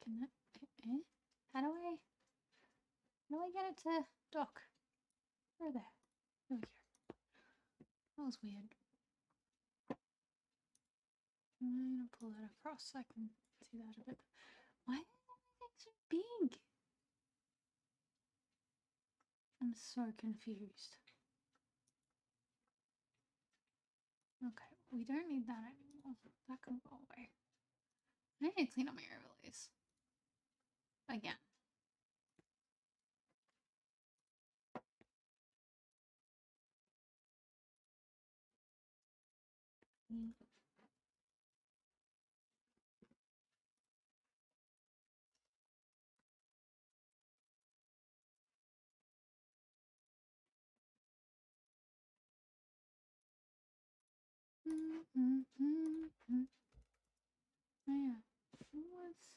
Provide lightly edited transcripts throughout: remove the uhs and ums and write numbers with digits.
Can I... How do I get it to dock? Where there? Over here. That was weird. I'm gonna pull that across so I can see that a bit. Why is everything so big? I'm so confused. Okay, we don't need that anymore. That can go away. I need to clean up my overlays. Again. Oh yeah. What's...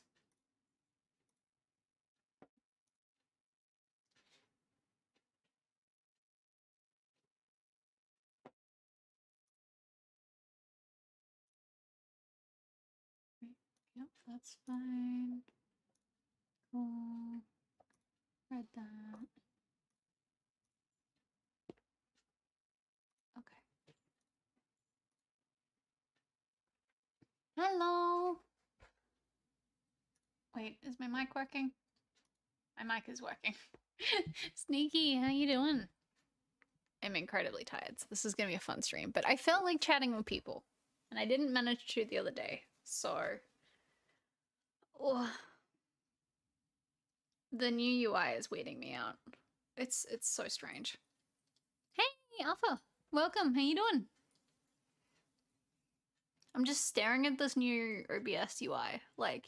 Yep, that's fine. Cool. Read that. Okay. Hello. Wait, is my mic working? My mic is working. Sneaky, how you doing? I'm incredibly tired, so this is gonna be a fun stream. But I felt like chatting with people, and I didn't manage to the other day, so... Oh. The new UI is weirding me out. It's so strange. Hey, Alpha! Welcome, how you doing? I'm just staring at this new OBS UI, like...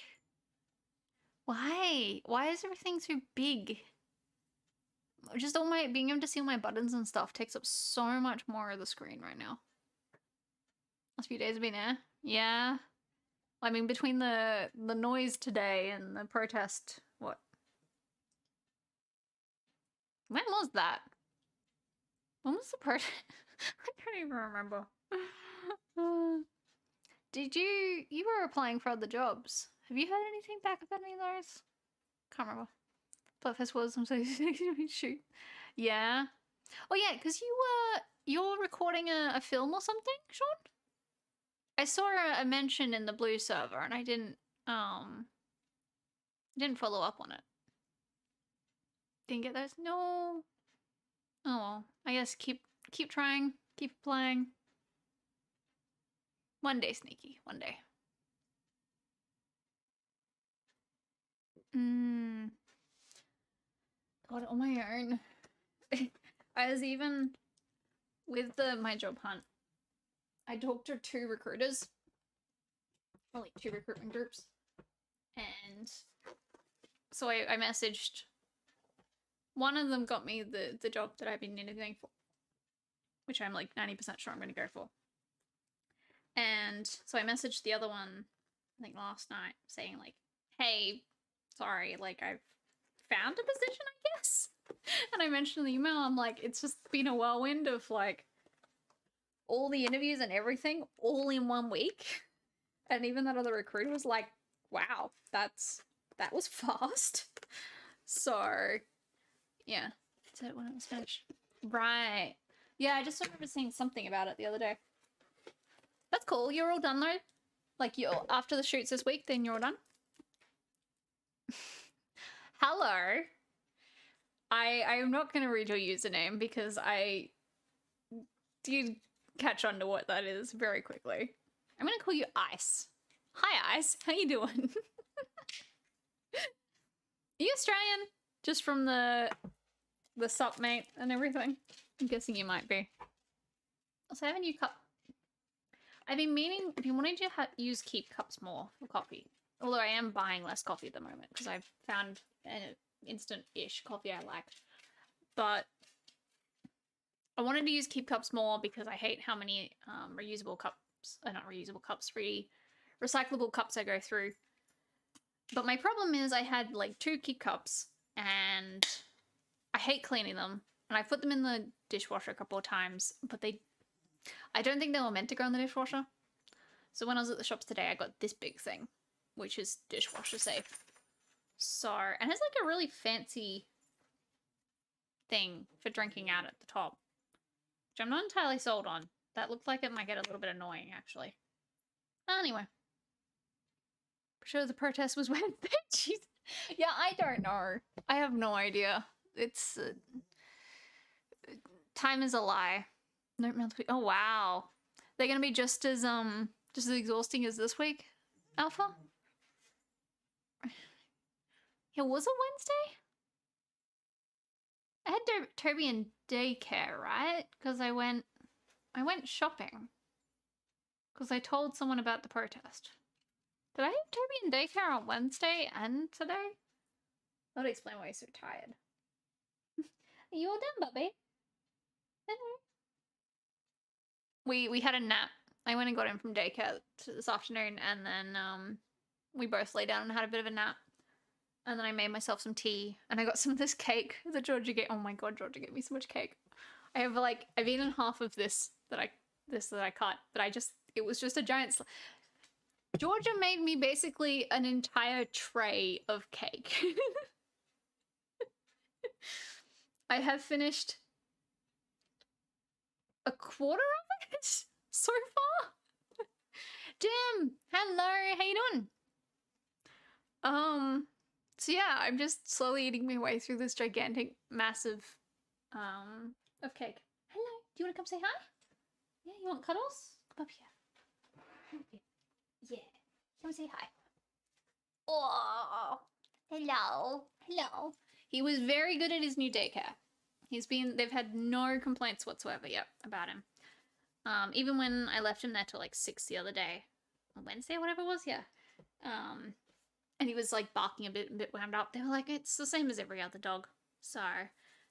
Why? Why is everything so big? Just all my... being able to see all my buttons and stuff takes up so much more of the screen right now. Last few days have been yeah. I mean, between the noise today and the protest, what? When was that? When was the protest? I don't even remember. Did you were applying for other jobs? Have you heard anything back about any of those? Can't remember. Bloodfest was, I'm so shoot. Yeah. Oh yeah, because you're recording a film or something, Sean? I saw a mention in the blue server and I didn't follow up on it. Didn't get those? No. Oh well. I guess keep trying, keep playing. One day, Sneaky. One day. God, on my own. I was even with my job hunt. I talked to 2 recruiters, or like 2 recruitment groups, and so I messaged. One of them got me the job that I've been interviewing for, which I'm like 90% sure I'm going to go for. And so I messaged the other one, I think last night, saying like, hey, sorry, like I've found a position, I guess. And I mentioned in the email, I'm like, it's just been a whirlwind of like all the interviews and everything all in 1 week. And even that other recruiter was like, wow, that was fast. So yeah, so when it was finished. Right. Yeah, I just remember seeing something about it the other day. That's cool. You're all done though? Like after the shoots this week, then you're all done? Hello. I am not going to read your username because I did catch on to what that is very quickly. I'm going to call you Ice. Hi, Ice. How you doing? Are you Australian? Just from the sup, mate, and everything? I'm guessing you might be. Also, I have a new cup. I've been wanting to use Keep cups more for coffee. Although I am buying less coffee at the moment because I've found an instant-ish coffee I like. But I wanted to use Keep cups more because I hate how many reusable cups, not reusable cups, recyclable cups I go through. But my problem is I had like 2 Keep cups and I hate cleaning them. And I put them in the dishwasher a couple of times, but I don't think they were meant to go in the dishwasher. So when I was at the shops today, I got this big thing, which is dishwasher safe. So, and it's like a really fancy thing for drinking out at the top, which I'm not entirely sold on. That looked like it might get a little bit annoying, actually. Anyway. Sure the protest was Wednesday? Jeez. Yeah, I don't know. I have no idea. It's... time is a lie. No, oh, wow. They're gonna be just as exhausting as this week, Alpha? Yeah, was it Wednesday? I had Toby in daycare, right? Because I went shopping. Because I told someone about the protest. Did I have Toby in daycare on Wednesday and today? That would explain why he's so tired. Are you all done, Bubby? Hello. We had a nap. I went and got him from daycare this afternoon, and then we both lay down and had a bit of a nap. And then I made myself some tea, and I got some of this cake that Georgia gave. Oh my god, Georgia gave me so much cake. I've eaten half of this that I cut, but it was just a giant. Georgia made me basically an entire tray of cake. I have finished a quarter of it so far. Jim, hello, how you doing? So yeah, I'm just slowly eating my way through this gigantic, massive, of cake. Hello, do you want to come say hi? Yeah, you want cuddles? Come up here. Come up here. Yeah, come say hi. Oh, hello, hello. He was very good at his new daycare. They've had no complaints whatsoever yet about him. Even when I left him there till like 6 the other day, on Wednesday or whatever it was, yeah. And he was like barking a bit wound up. They were like, it's the same as every other dog. So,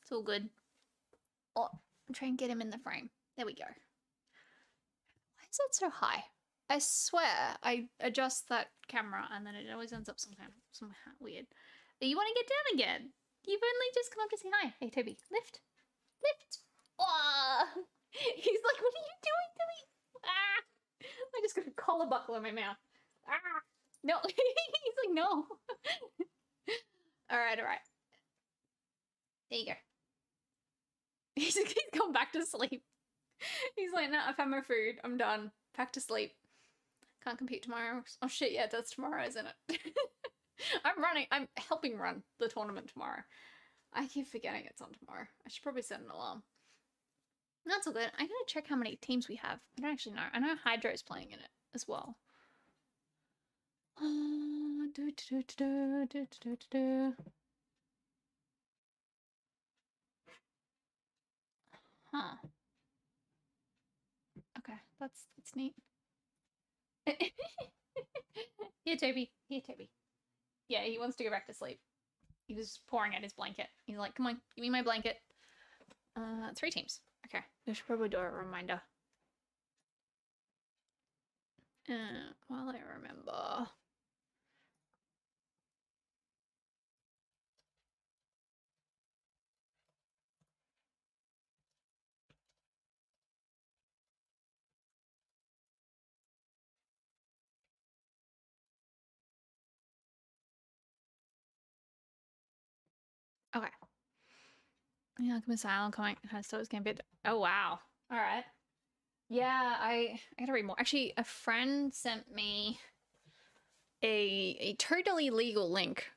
it's all good. Oh, I'm trying to get him in the frame. There we go. Why is that so high? I swear, I adjust that camera and then it always ends up somehow weird. You want to get down again? You've only just come up to say hi. Hey, Toby, lift. Lift. Oh, he's like, what are you doing to me? Ah, I just got a collar buckle in my mouth. Ah, no. He's like, no. All right. There you go. He's gone back to sleep. He's like, no, I've had my food. I'm done. Back to sleep. Can't compete tomorrow. Oh shit, yeah, that's tomorrow, isn't it? I'm helping run the tournament tomorrow. I keep forgetting it's on tomorrow. I should probably set an alarm. That's all good. I gotta check how many teams we have. I don't actually know. I know Hydro's playing in it as well. Huh. Okay, that's neat. Here, Toby. Here, Toby. Yeah, he wants to go back to sleep. He was pouring out his blanket. He's like, come on, give me my blanket. 3 teams. Okay, I should probably do a reminder. While I remember. Okay. Yeah, come silent comment. So it's Gambit. Oh wow. All right. Yeah, I gotta read more. Actually, a friend sent me a totally legal link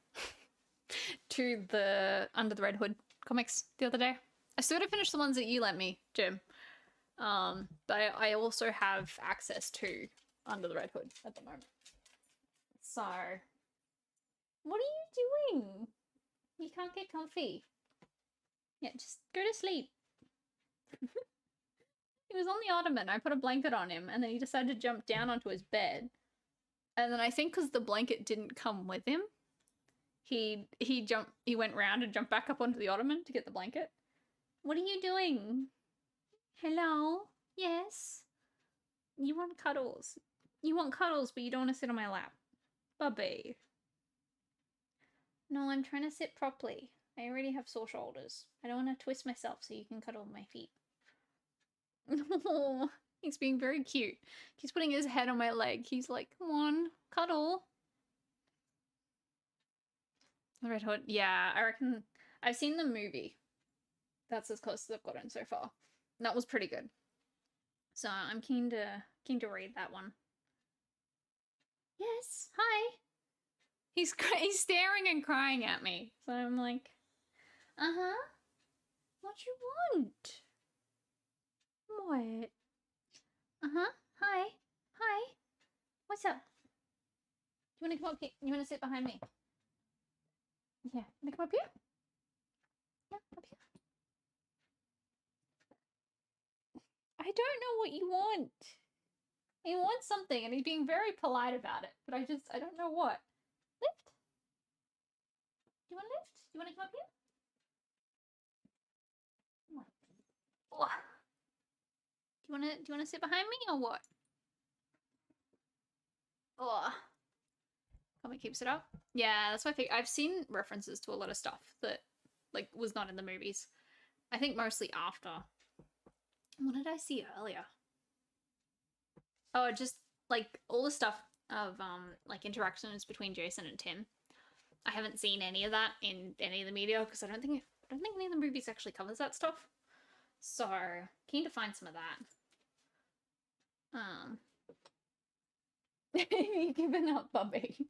to the Under the Red Hood comics the other day. I still gotta finish the ones that you lent me, Jim. But I also have access to Under the Red Hood at the moment. So, what are you doing? You can't get comfy. Yeah, just go to sleep. He was on the ottoman. I put a blanket on him, and then he decided to jump down onto his bed. And then I think because the blanket didn't come with him, he went round and jumped back up onto the ottoman to get the blanket. What are you doing? Hello? Yes? You want cuddles. You want cuddles, but you don't want to sit on my lap. Bubby. No, I'm trying to sit properly. I already have sore shoulders. I don't want to twist myself so you can cuddle my feet. No, he's being very cute. He's putting his head on my leg. He's like, come on, cuddle. The Red Hood. Yeah, I reckon I've seen the movie. That's as close as I've gotten so far. That was pretty good. So I'm keen to read that one. Yes, hi. He's staring and crying at me. So I'm like, uh-huh. What you want? What? Uh-huh. Hi. Hi. What's up? You wanna come up here? You wanna sit behind me? Yeah. Wanna come up here? Yeah, up here. I don't know what you want. He wants something and he's being very polite about it, but I don't know what. Lift? Do you want to lift? Do you want to come up here? Oh. Do you want to sit behind me or what? Oh. Probably keeps it up. Yeah, that's why I've seen references to a lot of stuff that like was not in the movies. I think mostly after. What did I see earlier? Oh, just like all the stuff of like interactions between Jason and Tim. I haven't seen any of that in any of the media because I don't think any of the movies actually covers that stuff. So keen to find some of that. You've given up, Bubby. Do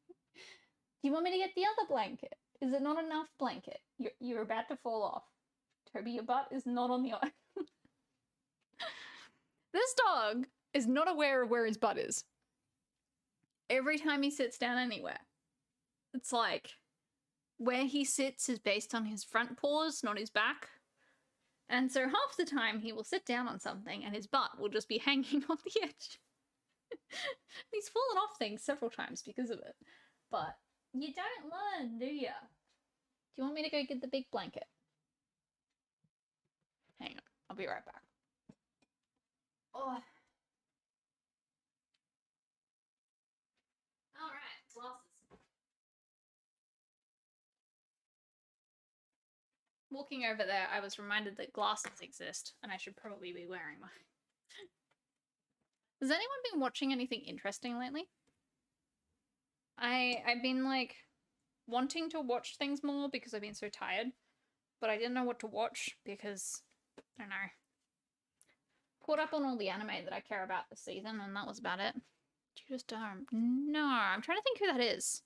you want me to get the other blanket? Is it not enough blanket? You're about to fall off. Toby, your butt is not on the island. This dog is not aware of where his butt is. Every time he sits down anywhere, it's like where he sits is based on his front paws, not his back. And so half the time he will sit down on something and his butt will just be hanging off the edge. He's fallen off things several times because of it. But you don't learn, do ya? Do you want me to go get the big blanket? Hang on, I'll be right back. Oh. Alright, glasses. Walking over there, I was reminded that glasses exist, and I should probably be wearing mine. Has anyone been watching anything interesting lately? I've been, like, wanting to watch things more because I've been so tired, but I didn't know what to watch because, I don't know. Caught up on all the anime that I care about this season, and that was about it. Judas Darm. No, I'm trying to think who that is.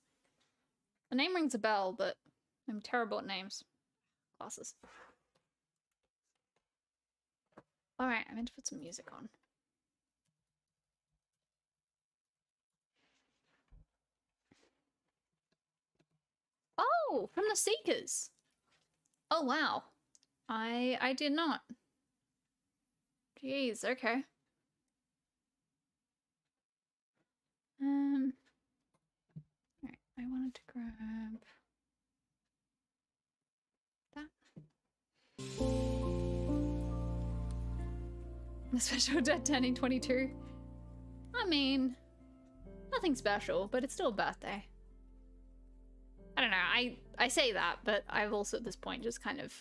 The name rings a bell, but I'm terrible at names. Glasses. Alright, I meant to put some music on. Oh, from the Seekers. Oh, wow. I did not. Jeez, okay. Alright, I wanted to grab that. The special dad turning 22. I mean, nothing special, but it's still a birthday. I don't know, I say that, but I've also at this point just kind of...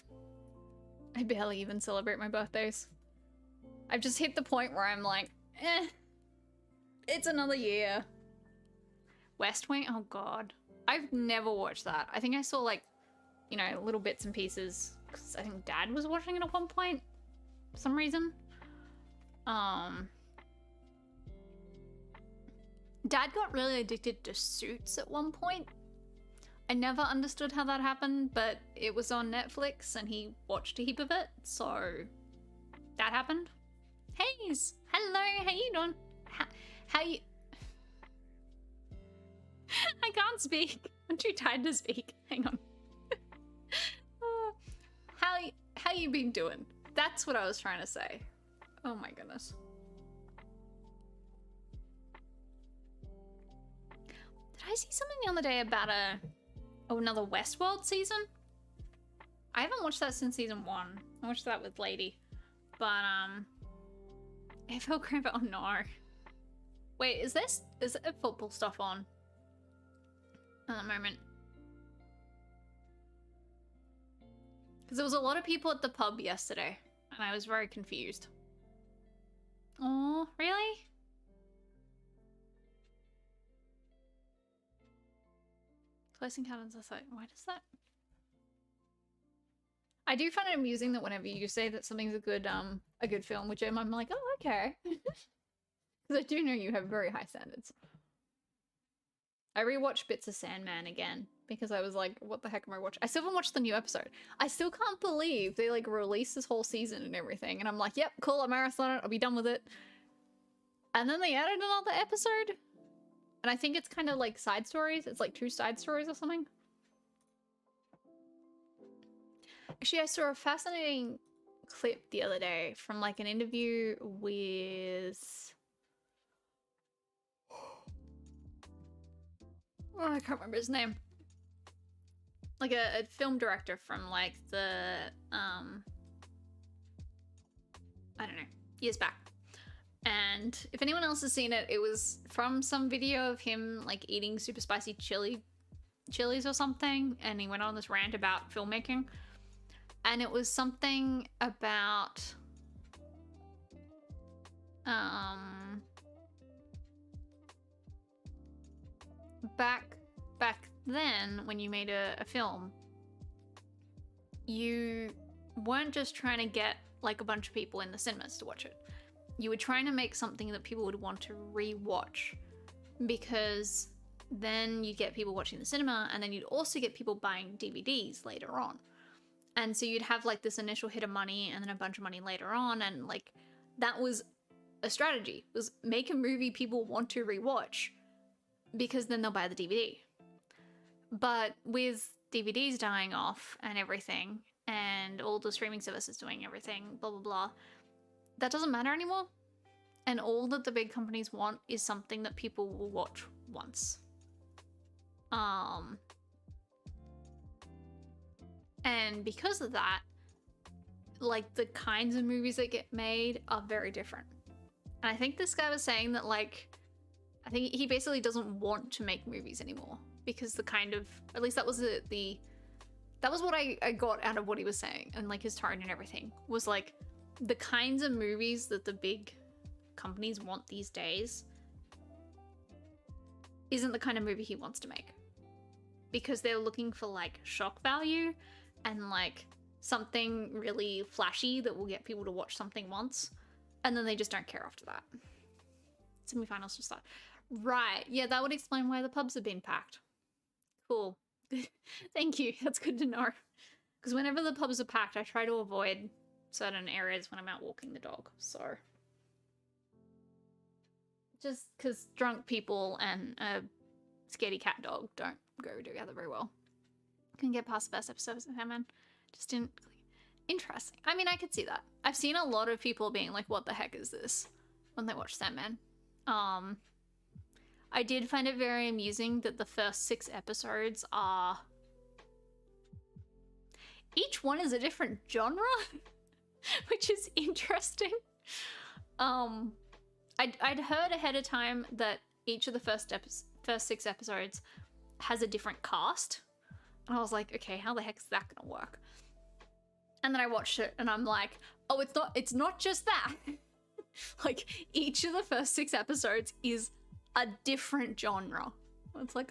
I barely even celebrate my birthdays. I've just hit the point where I'm like, it's another year. West Wing? Oh god. I've never watched that. I think I saw like, you know, little bits and pieces. Because I think Dad was watching it at one point. For some reason. Dad got really addicted to Suits at one point. I never understood how that happened, but it was on Netflix and he watched a heap of it, so that happened. Haze! Hello, how you doing? How you... I can't speak. I'm too tired to speak. Hang on. How you been doing? That's what I was trying to say. Oh my goodness. Did I see something the other day about another Westworld season? I haven't watched that since season 1. I watched that with Lady. But AFL Grand... Oh no. Wait, is there football stuff on at the moment? Because there was a lot of people at the pub yesterday, and I was very confused. Oh, really? Close Encounters of the why does that? I do find it amusing that whenever you say that something's a good film with Jim, I'm like, oh, okay. Because I do know you have very high standards. I rewatched bits of Sandman again because I was like, what the heck am I watching? I still haven't watched the new episode. I still can't believe they like released this whole season and everything. And I'm like, yep, cool, I'll marathon it, I'll be done with it. And then they added another episode. And I think it's kind of like side stories. It's like 2 side stories or something. Actually, I saw a fascinating clip the other day from like an interview with... Oh, I can't remember his name. Like a film director from like the, I don't know, years back. And if anyone else has seen it, it was from some video of him like eating super spicy chilies or something. And he went on this rant about filmmaking. And it was something about, back then when you made a film, you weren't just trying to get like a bunch of people in the cinemas to watch it. You were trying to make something that people would want to re-watch, because then you get people watching the cinema and then you'd also get people buying DVDs later on. And so you'd have like this initial hit of money and then a bunch of money later on, and like that was a strategy, was make a movie people want to re-watch because then they'll buy the DVD. But with DVDs dying off and everything, and all the streaming services doing everything, blah, blah, blah, that doesn't matter anymore. And all that the big companies want is something that people will watch once. And because of that, like the kinds of movies that get made are very different. And I think this guy was saying that like, I think he basically doesn't want to make movies anymore, because the kind of, at least that was that was what I got out of what he was saying, and like his tone and everything was like, the kinds of movies that the big companies want these days isn't the kind of movie he wants to make, because they're looking for like shock value and like something really flashy that will get people to watch something once, and then they just don't care after that. Semi-finals just start. Right, yeah, that would explain why the pubs have been packed. Cool. Thank you, that's good to know. Because whenever the pubs are packed, I try to avoid certain areas when I'm out walking the dog, so. Just because drunk people and a scaredy cat dog don't go together very well. Couldn't get past the first episode of Sandman. Just didn't. Interesting. I mean, I could see that. I've seen a lot of people being like, what the heck is this? When they watch Sandman. I did find it very amusing that the first 6 episodes are... each one is a different genre, which is interesting. I'd heard ahead of time that each of the first 6 episodes has a different cast. And I was like, okay, how the heck is that gonna work? And then I watched it and I'm like, oh, it's not just that. Like, each of the first 6 episodes is a different genre. It's like,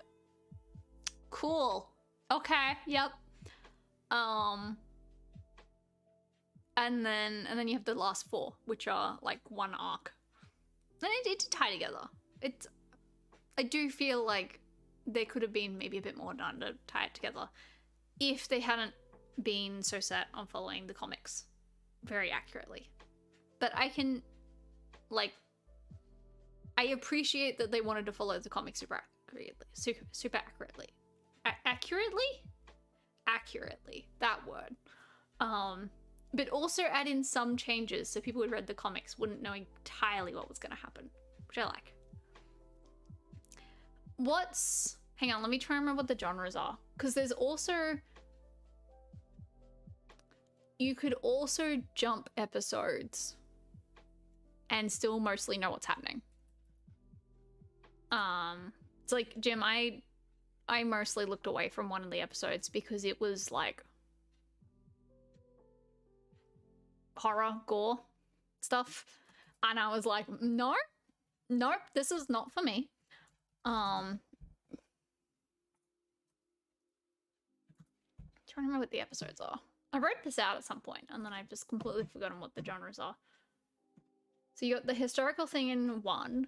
cool. Okay, yep. And then you have the last 4, which are like one arc. And it tie together. I do feel like there could have been maybe a bit more done to tie it together if they hadn't been so set on following the comics very accurately. But I can, like, I appreciate that they wanted to follow the comics super accurately. Accurately, that word. But also add in some changes so people who read the comics wouldn't know entirely what was going to happen, which I like. Hang on, let me try and remember what the genres are. Because there's also... you could also jump episodes and still mostly know what's happening. It's like, Jim, I mostly looked away from one of the episodes because it was like horror, gore stuff. And I was like, nope, this is not for me. trying to remember what the episodes are. I wrote this out at some point, and then I've just completely forgotten what the genres are. So you got the historical thing in 1.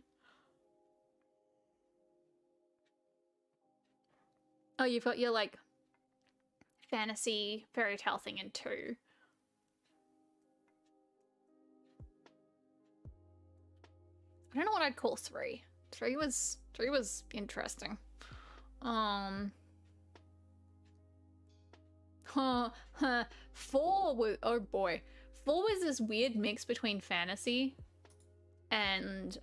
Oh, you've got your, like, fantasy fairy tale thing in 2. I don't know what I'd call 3. 3 was interesting. 4 was, oh boy. 4 was this weird mix between fantasy and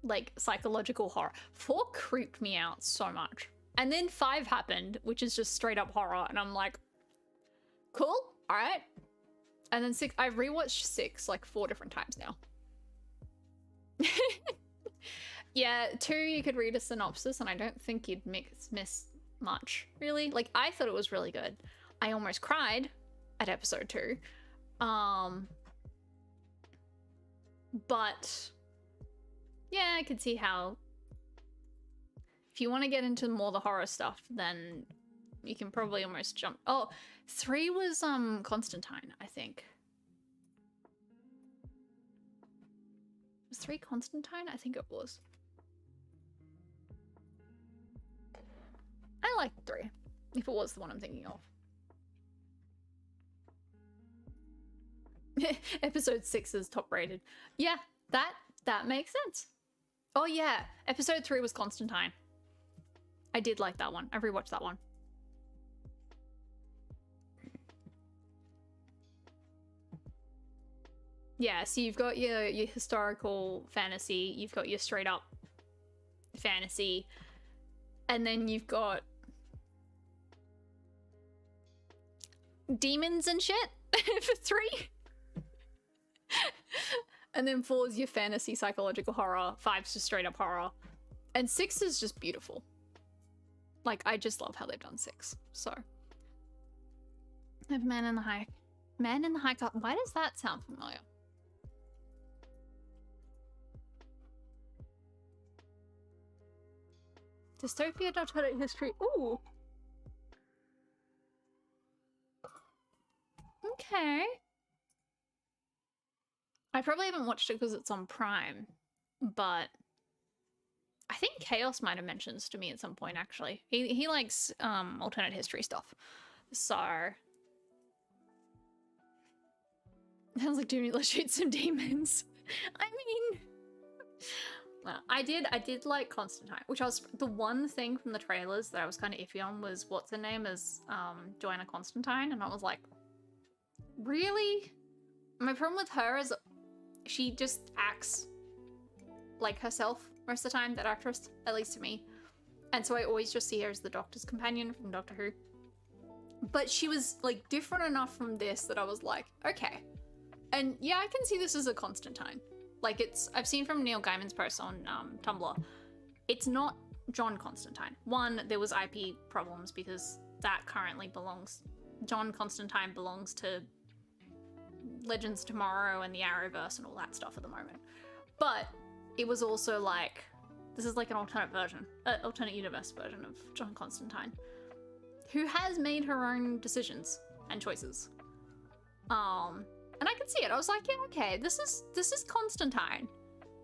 like psychological horror. 4 creeped me out so much. And then 5 happened, which is just straight up horror, and I'm like, cool, all right. And then 6, I've rewatched 6 like 4 different times now. Yeah, 2 you could read a synopsis and I don't think you'd miss much, really. Like, I thought it was really good. I almost cried at episode 2. But yeah, I could see how if you want to get into more the horror stuff, then you can probably almost jump. Oh, 3 was Constantine, I think. Was 3 Constantine? I think it was. I liked 3, if it was the one I'm thinking of. Episode 6 is top rated. Yeah, that makes sense. Oh yeah, episode 3 was Constantine. I did like that one. I rewatched that one. Yeah, so you've got your historical fantasy, you've got your straight up fantasy, and then you've got demons and shit for 3. And then 4 is your fantasy psychological horror, 5's just straight up horror, and 6 is just beautiful. Like, I just love how they've done 6. So I have Man in the High Castle. Why does that sound familiar? Dystopia alternate history. Ooh. Okay. I probably haven't watched it because it's on Prime, but I think Chaos might have mentioned this to me at some point, actually. He likes alternate history stuff. So sounds like doing let's shoot some demons. I mean, well, I did like Constantine, which I was the one thing from the trailers that I was kind of iffy on was what's her name as Joanna Constantine, and I was like, really? My problem with her is she just acts like herself most of the time, that actress, at least to me. And so I always just see her as the Doctor's companion from Doctor Who. But she was like different enough from this that I was like, okay. And yeah, I can see this as a Constantine. Like I've seen from Neil Gaiman's post on Tumblr, it's not John Constantine. One, there was IP problems because that currently John Constantine belongs to Legends of Tomorrow and the Arrowverse and all that stuff at the moment. But it was also like, this is like an alternate universe version of John Constantine, who has made her own decisions and choices. And I could see it. I was like, yeah, okay, this is Constantine,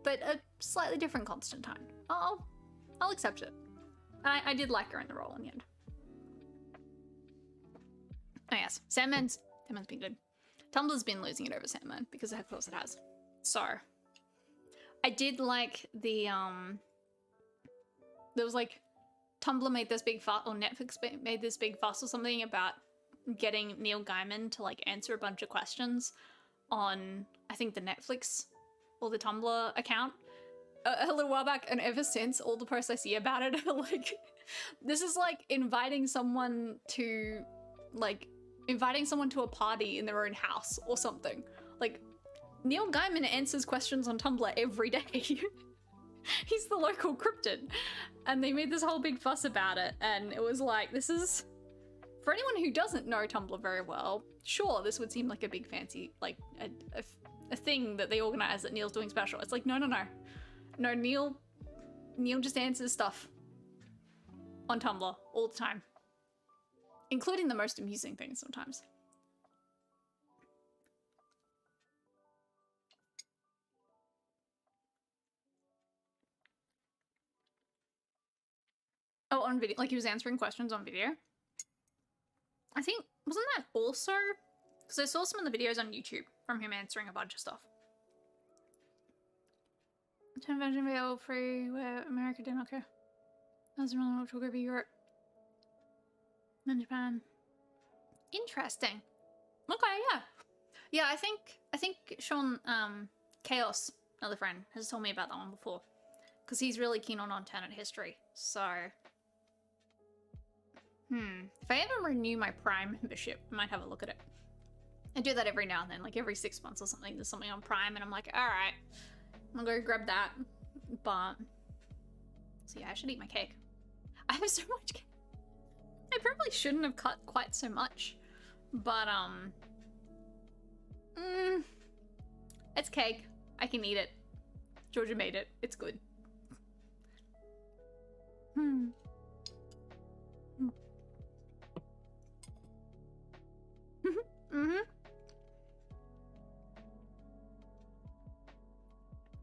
but a slightly different Constantine. I'll accept it. And I did like her in the role in the end. Oh yes, Sandman's been good. Tumblr's been losing it over Sandman because of course it has. So I did like the there was like Tumblr made this big fuss, or Netflix made this big fuss or something about getting Neil Gaiman to like answer a bunch of questions on, I think, the Netflix or the Tumblr account a little while back, and ever since all the posts I see about it are like, this is like inviting someone to a party in their own house or something. Like, Neil Gaiman answers questions on Tumblr every day. He's the local cryptid. And they made this whole big fuss about it, and it was like, this is, for anyone who doesn't know Tumblr very well, sure, this would seem like a big fancy, like a thing that they organize that Neil's doing special. It's like, no. No, Neil just answers stuff on Tumblr all the time. including the most amusing things sometimes. Oh, on video, like he was answering questions on video. I think, wasn't that also, because I saw some of the videos on YouTube from him answering a bunch of stuff. Television video free where America did not care. That's really not to go be Europe. And Japan. Interesting. Okay, yeah. Yeah, I think Sean Chaos, another friend, has told me about that one before. Because he's really keen on alternate history. So if I ever renew my Prime membership, I might have a look at it. I do that every now and then, like every 6 months or something. There's something on Prime and I'm like, alright, I'm gonna go grab that. But so yeah, I should eat my cake. I have so much cake. I probably shouldn't have cut quite so much. But it's cake. I can eat it. Georgia made it. It's good.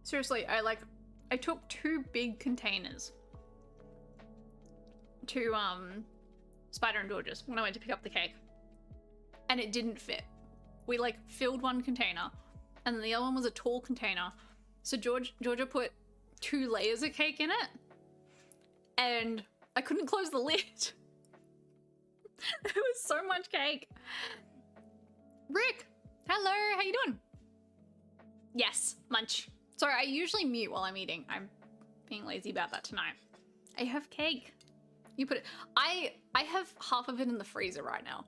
Seriously, I took 2 big containers to Spider and George's when I went to pick up the cake, and it didn't fit. We like filled one container, and then the other one was a tall container. So Georgia put 2 layers of cake in it, and I couldn't close the lid. There was so much cake. Rick, hello, how you doing? Yes, munch. Sorry, I usually mute while I'm eating. I'm being lazy about that tonight. I have cake. You put it. I have half of it in the freezer right now.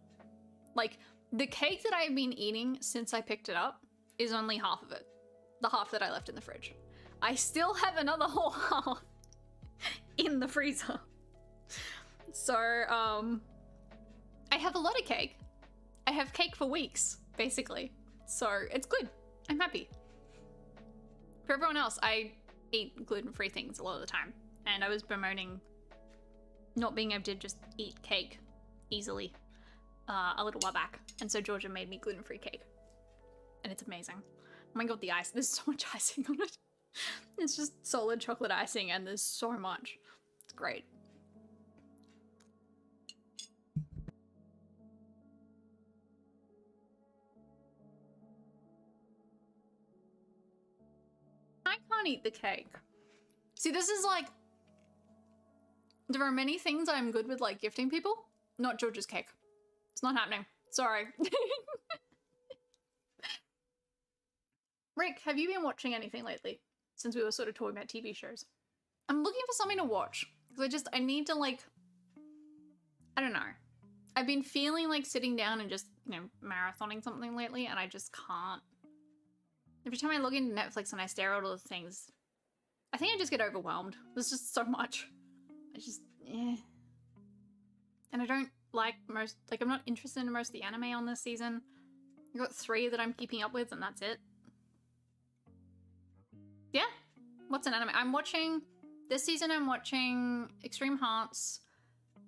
Like, the cake that I've been eating since I picked it up is only half of it. The half that I left in the fridge. I still have another whole half in the freezer. So, I have a lot of cake. I have cake for weeks, basically. So, it's good. I'm happy. For everyone else, I eat gluten-free things a lot of the time. And I was bemoaning not being able to just eat cake easily a little while back. And so Georgia made me gluten-free cake. And it's amazing. Oh my god, the ice. There's so much icing on it. It's just solid chocolate icing and there's so much. It's great. I can't eat the cake. See, this is like, there are many things I'm good with, like gifting people, not George's cake. It's not happening. Sorry. Rick, have you been watching anything lately? Since we were sort of talking about TV shows. I'm looking for something to watch. Because I need to like, I don't know. I've been feeling like sitting down and just, you know, marathoning something lately and I just can't. Every time I log into Netflix and I stare at all the things, I think I just get overwhelmed. There's just so much. I just, And I don't like most, like I'm not interested in most of the anime on this season. I've got 3 that I'm keeping up with and that's it. Yeah? What's an anime? I'm watching, this season I'm watching Extreme Hearts,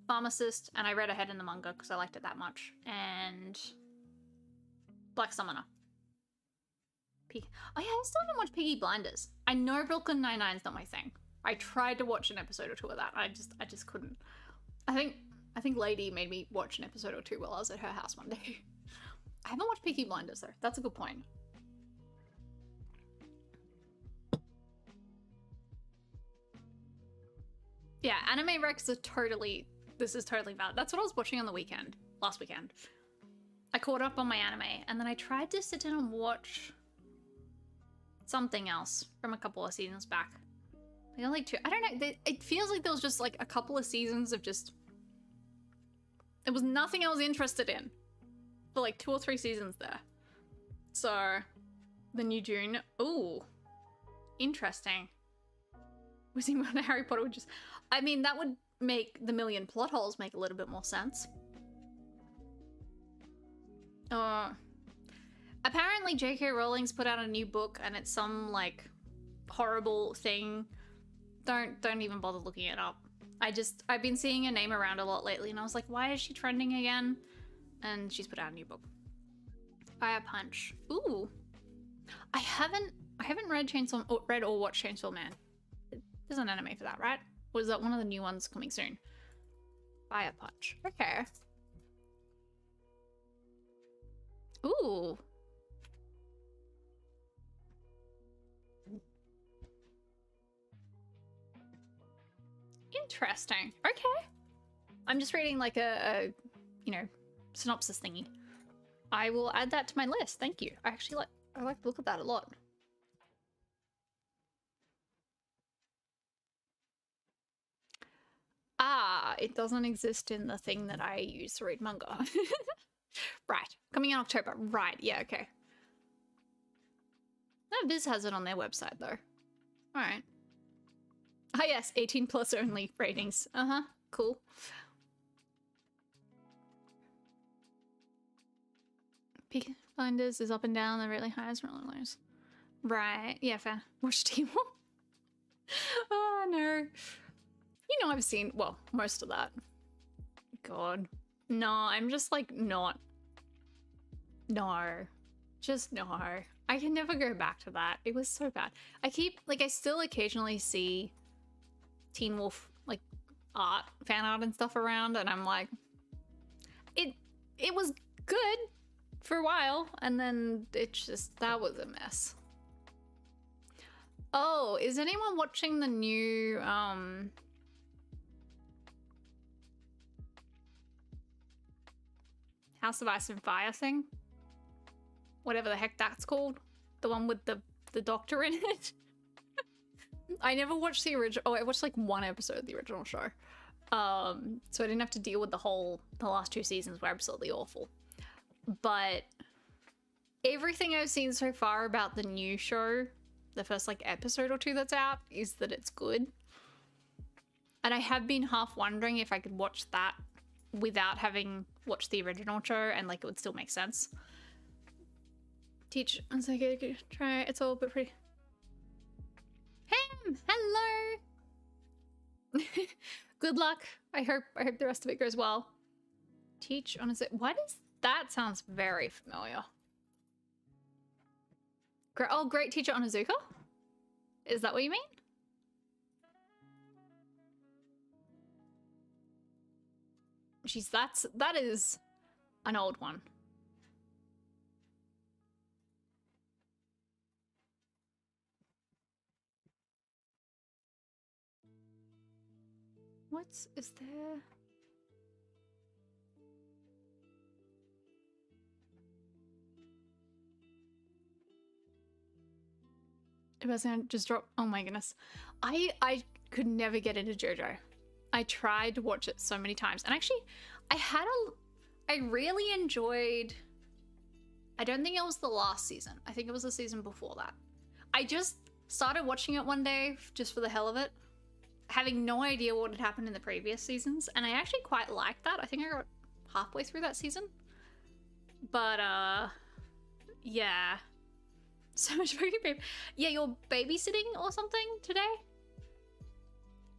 Pharmacist, and I read ahead in the manga because I liked it that much, and Black Summoner. Oh yeah, I still haven't watched Peaky Blinders. I know Brooklyn Nine-Nine's not my thing. I tried to watch an episode or 2 of that. I just couldn't. I think Lady made me watch an episode or 2 while I was at her house one day. I haven't watched Peaky Blinders though. That's a good point. Yeah, anime recs are totally, this is totally valid. That's what I was watching on the weekend, last weekend. I caught up on my anime and then I tried to sit down and watch something else from a couple of seasons back. I got like 2, I don't know, it feels like there was just like a couple of seasons of just, there was nothing I was interested in for like 2 or 3 seasons there. So, the new June, ooh, interesting. Was he when Harry Potter would just, I mean, that would make the million plot holes make a little bit more sense. Apparently J.K. Rowling's put out a new book and it's some like horrible thing. Don't even bother looking it up. I've been seeing her name around a lot lately, and I was like, why is she trending again? And she's put out a new book. Fire Punch. Ooh. I haven't read or watched Chainsaw Man. There's an anime for that, right? Or is that one of the new ones coming soon? Fire Punch. Okay. Ooh. Interesting. Okay. I'm just reading like a you know, synopsis thingy. I will add that to my list. Thank you. I like to look at that a lot. Ah, it doesn't exist in the thing that I use to read manga. Right. Coming in October. Right. Yeah, okay. No, Viz has it on their website though. Alright. Ah yes, 18 plus only ratings. Uh-huh. Cool. Peak Blinders is up and down, the really highs, really lows. Right. Yeah, fair. Watch T-Mall. Oh no. You know, I've seen, well, most of that. God. No, I'm just like not. No. Just no. I can never go back to that. It was so bad. I still occasionally see Teen Wolf, like, fan art and stuff around, and I'm like, it was good for a while, and then that was a mess. Oh, is anyone watching the new, House of Ice and Fire thing? Whatever the heck that's called. The one with the doctor in it. I never watched the original. Oh, I watched like one episode of the original show. So I didn't have to deal with the last 2 seasons were absolutely awful. But everything I've seen so far about the new show, the first like episode or 2 that's out, is that it's good. And I have been half wondering if I could watch that without having watched the original show, and like it would still make sense. Teach. I was like, okay, try it. It's all but pretty. Ham, hello. Good luck. I hope the rest of it goes well. Teach on what is that? Sounds very familiar. Oh, great teacher on Azuka? Is that what you mean? Jeez, that is an old one. What is there? It wasn't just drop. Oh my goodness. I could never get into JoJo. I tried to watch it so many times. And actually, I really enjoyed, I don't think it was the last season. I think it was the season before that. I just started watching it one day just for the hell of it, having no idea what had happened in the previous seasons. And I actually quite liked that. I think I got halfway through that season. But, yeah. So much baby. Yeah, you're babysitting or something today?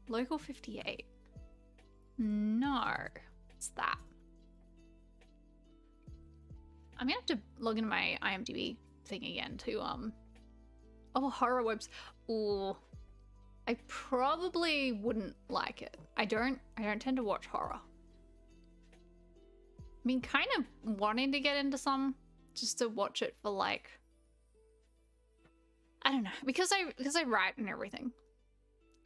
Local 58. No. What's that? I'm gonna have to log into my IMDb thing again to, oh, horror webs. Ooh. I probably wouldn't like it. I don't tend to watch horror. I mean, kind of wanting to get into some just to watch it for like, I don't know, because I write and everything,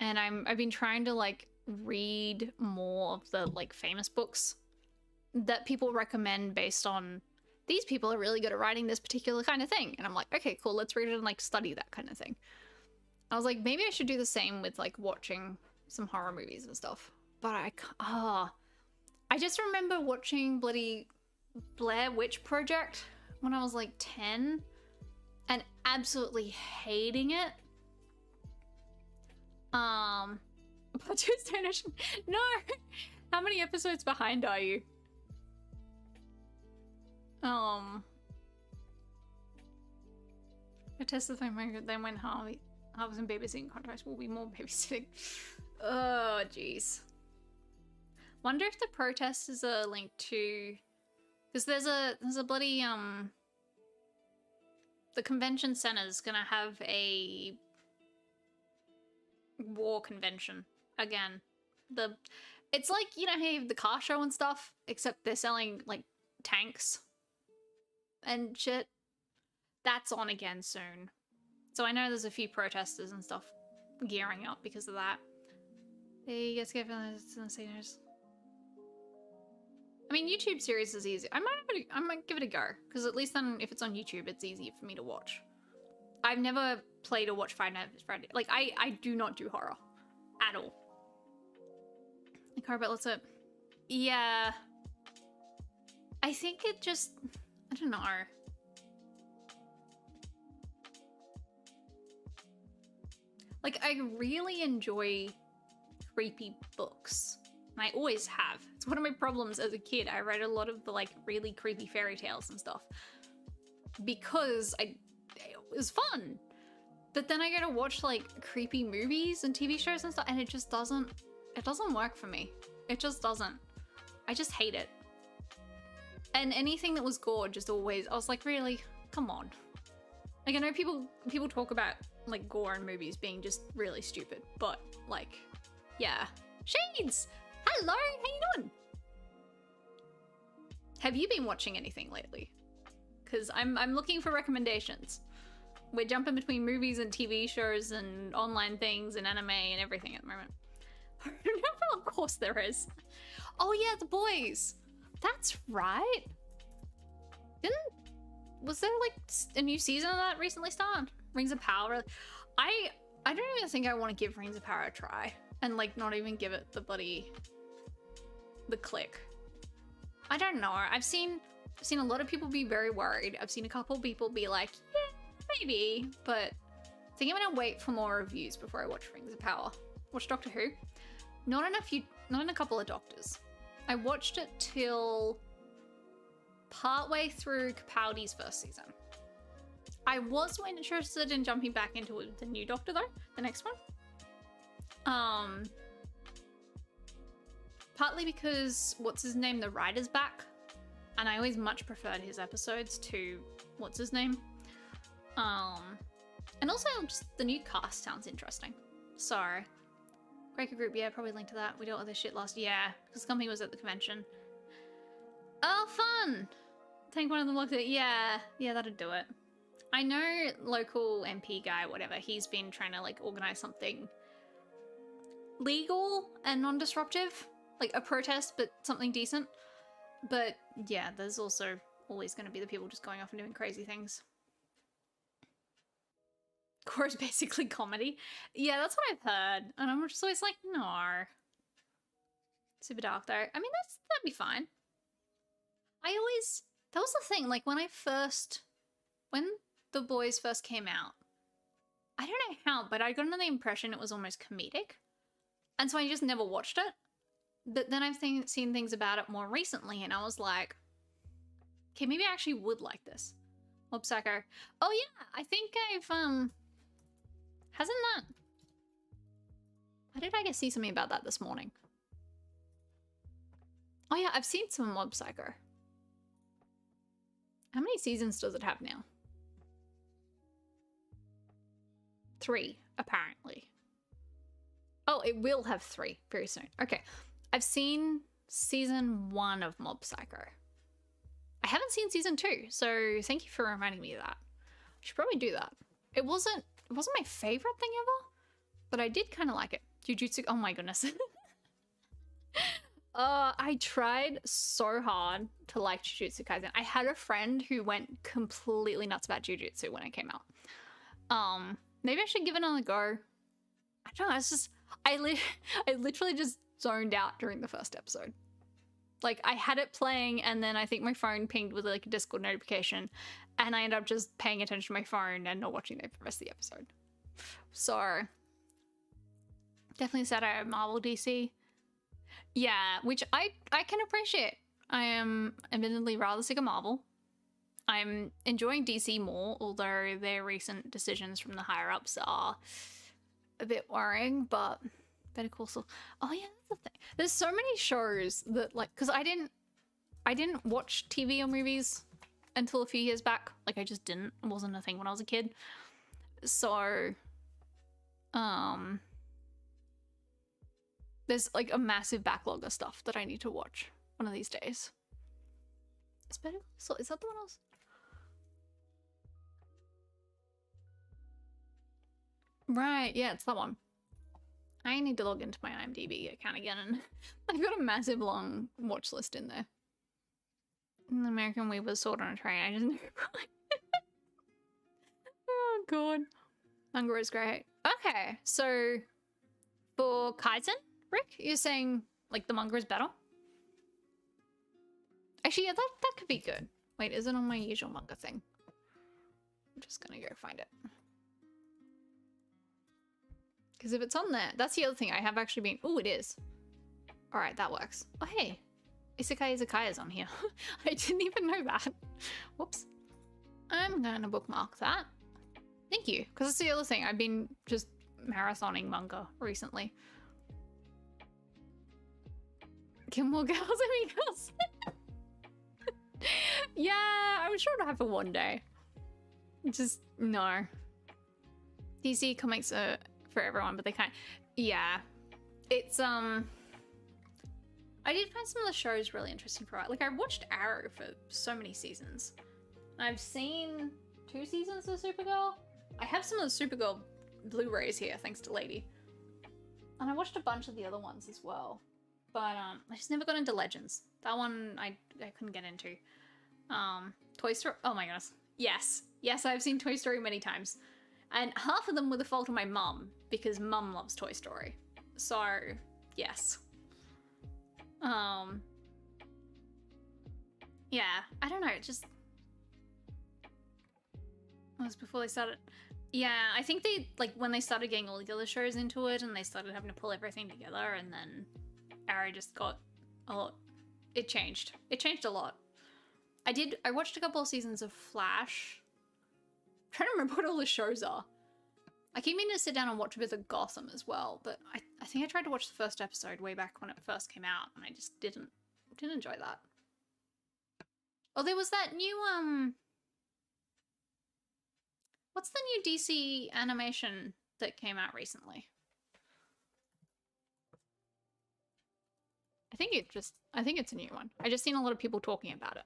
and I've been trying to like read more of the like famous books that people recommend based on these people are really good at writing this particular kind of thing, and I'm like, okay, cool, let's read it and like study that kind of thing. I was like, maybe I should do the same with like watching some horror movies and stuff, but I just remember watching bloody Blair Witch Project when I was like 10 and absolutely hating it. Platoon's donation. No! How many episodes behind are you? I tested my then when I was in babysitting contracts, will be more babysitting. Oh, jeez. Wonder if the protesters are linked to, because there's a bloody the convention center's gonna have a war convention again. It's like, you know how you have the car show and stuff, except they're selling like tanks and shit. That's on again soon. So I know there's a few protesters and stuff gearing up because of that. They get scared from the I mean, YouTube series is easy. I might give it a go, because at least then if it's on YouTube, it's easy for me to watch. I've never played or watched Five Nights at Freddy's. Like, I do not do horror at all. Like, horror, but let's it. Yeah. I think it just, I don't know. Like, I really enjoy creepy books. And I always have. It's one of my problems as a kid. I read a lot of the, like, really creepy fairy tales and stuff. Because it was fun. But then I go to watch, like, creepy movies and TV shows and stuff, and it just doesn't work for me. It just doesn't. I just hate it. And anything that was gore just always, I was like, really? Come on. Like, I know people talk about, like, gore in movies being just really stupid, but, like, yeah. Shades! Hello, how you doing? Have you been watching anything lately? Because I'm looking for recommendations. We're jumping between movies and TV shows and online things and anime and everything at the moment. Of course there is. Oh yeah, The Boys. That's right. Was there like a new season of that recently started? Rings of Power. I don't even think I want to give Rings of Power a try and like not even give it the click. I don't know. I've seen a lot of people be very worried. I've seen a couple people be like, yeah, maybe, but I think I'm gonna wait for more reviews before I watch Rings of Power. Watch Doctor Who. Not in a couple of Doctors. I watched it till partway through Capaldi's first season. I was interested in jumping back into the new Doctor though, the next one. Partly because, what's his name, the writer's back, and I always much preferred his episodes to, what's his name? And also just the new cast sounds interesting. So, Quaker Group, yeah, probably linked to that. We dealt with this shit last year, because the company was at the convention. Oh, fun! I think one of them looked at it, yeah, that'd do it. I know local MP guy, whatever, he's been trying to like organize something legal and non-disruptive, like a protest, but something decent. But yeah, there's also always going to be the people just going off and doing crazy things. Core is basically comedy. Yeah, that's what I've heard. And I'm just always like, no. Super dark though. I mean, that'd be fine. That was the thing, like when The Boys first came out, I don't know how, but I got under the impression it was almost comedic. And so I just never watched it. But then I've seen things about it more recently, and I was like, okay, maybe I actually would like this. Mob Psycho. Oh yeah, I think I've, hasn't that... Why did I see something about that this morning? Oh yeah, I've seen some Mob Psycho. How many seasons does it have now? 3, apparently. Oh, it will have 3 very soon. Okay. I've seen season 1 of Mob Psycho. I haven't seen season 2, so thank you for reminding me of that. I should probably do that. It wasn't my favorite thing ever, but I did kind of like it. Jujutsu, oh my goodness. I tried so hard to like Jujutsu Kaisen. I had a friend who went completely nuts about Jujutsu when it came out. Maybe I should give it another go. I don't know, it's just, I literally just zoned out during the first episode. Like, I had it playing, and then I think my phone pinged with like a Discord notification, and I ended up just paying attention to my phone and not watching the rest of the episode. So, definitely sad I have Marvel DC. Yeah, which I can appreciate. I am admittedly rather sick of Marvel. I'm enjoying DC more, although their recent decisions from the higher-ups are a bit worrying, but Better Call Saul. Oh yeah, that's the thing. There's so many shows that like, because I didn't watch TV or movies until a few years back. Like I just didn't. It wasn't a thing when I was a kid. So, there's like a massive backlog of stuff that I need to watch one of these days. Is that the one else? Right, yeah, it's that one. I need to log into my IMDb account again, and I've got a massive long watch list in there. The American Weaver Sword on a Train. I just know. Oh god, manga is great. Okay, so for Kaizen, Rick, you're saying like the manga is better? Actually, yeah, that could be good. Wait, is it on my usual manga thing? I'm just gonna go find it. Because if it's on there, that's the other thing. I have actually been... Oh, it is. All right, that works. Oh, hey. Isekai Izakaya is on here. I didn't even know that. Whoops. I'm going to bookmark that. Thank you. Because that's the other thing. I've been just marathoning manga recently. Gilmore Girls and Girls. Yeah, I'm sure it'll happen one day. Just, no. DC comics are... for everyone, but they can't. Yeah, it's I did find some of the shows really interesting for it. Like I watched Arrow for so many seasons. I've seen 2 seasons of Supergirl. I have some of the Supergirl Blu-rays here, thanks to Lady. And I watched a bunch of the other ones as well. But I just never got into Legends. That one I couldn't get into. Toy Story. Oh my goodness. Yes, I've seen Toy Story many times. And half of them were the fault of my mum, because mum loves Toy Story. So, yes. Yeah, I don't know, it just... It was before they started... Yeah, I think they, like, when they started getting all the other shows into it, and they started having to pull everything together, and then Arrow just got a lot... It changed. It changed a lot. I watched a couple of seasons of Flash... I'm trying to remember what all the shows are. I keep meaning to sit down and watch a bit of Gotham as well, but I think I tried to watch the first episode way back when it first came out, and I just didn't enjoy that. Oh, there was that new, what's the new DC animation that came out recently? I think it's a new one. I just seen a lot of people talking about it.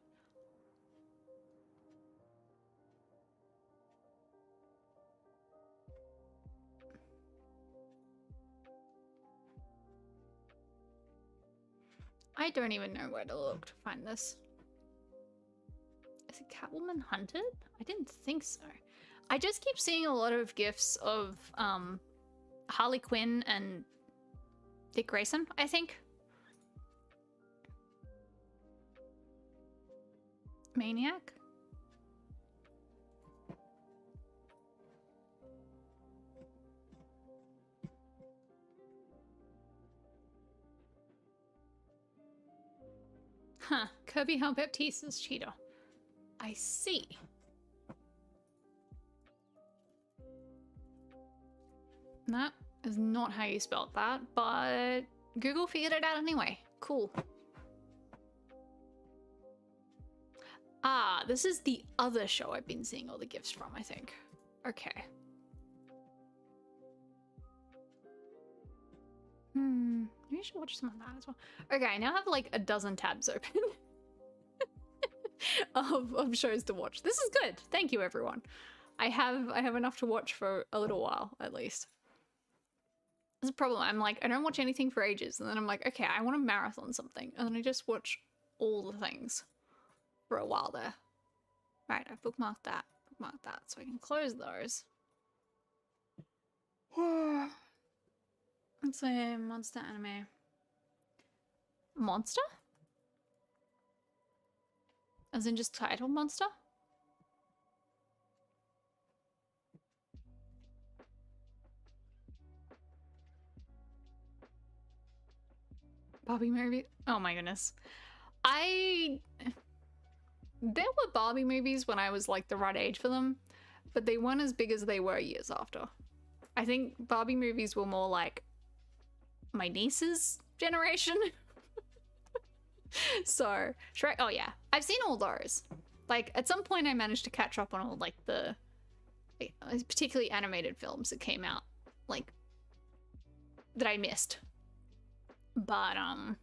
I don't even know where to look to find this. Is it Catwoman Hunted? I didn't think so. I just keep seeing a lot of gifs of Harley Quinn and Dick Grayson, I think. Maniac? Huh, Kirby Hell Baptiste is Cheetah. I see. That is not how you spelled that, but Google figured it out anyway. Cool. Ah, this is the other show I've been seeing all the gifts from, I think. Okay. Maybe I should watch some of that as well. Okay, I now have like a dozen tabs open of shows to watch. This is good. Thank you, everyone. I have enough to watch for a little while, at least. There's a problem. I'm like, I don't watch anything for ages, and then I'm like, okay, I want to marathon something, and then I just watch all the things for a while there. Right, I've bookmarked that, so I can close those. It's a monster anime. Monster? As in just title monster? Barbie movie? Oh my goodness. There were Barbie movies when I was like the right age for them, but they weren't as big as they were years after. I think Barbie movies were more like my niece's generation. So, Shrek, oh yeah, I've seen all those. Like, at some point I managed to catch up on all, like, the particularly animated films that came out, like, that I missed. But, I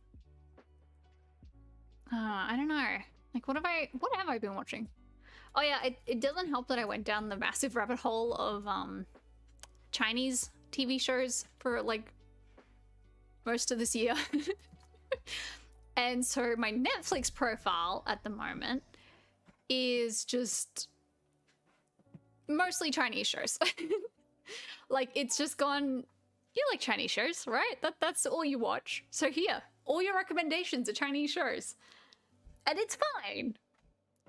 don't know. Like, what have I been watching? Oh yeah, it doesn't help that I went down the massive rabbit hole of, Chinese TV shows for, like, most of this year. And so my Netflix profile at the moment is just mostly Chinese shows. Like, it's just gone, you like Chinese shows, right? That's all you watch. So here, all your recommendations are Chinese shows. And it's fine.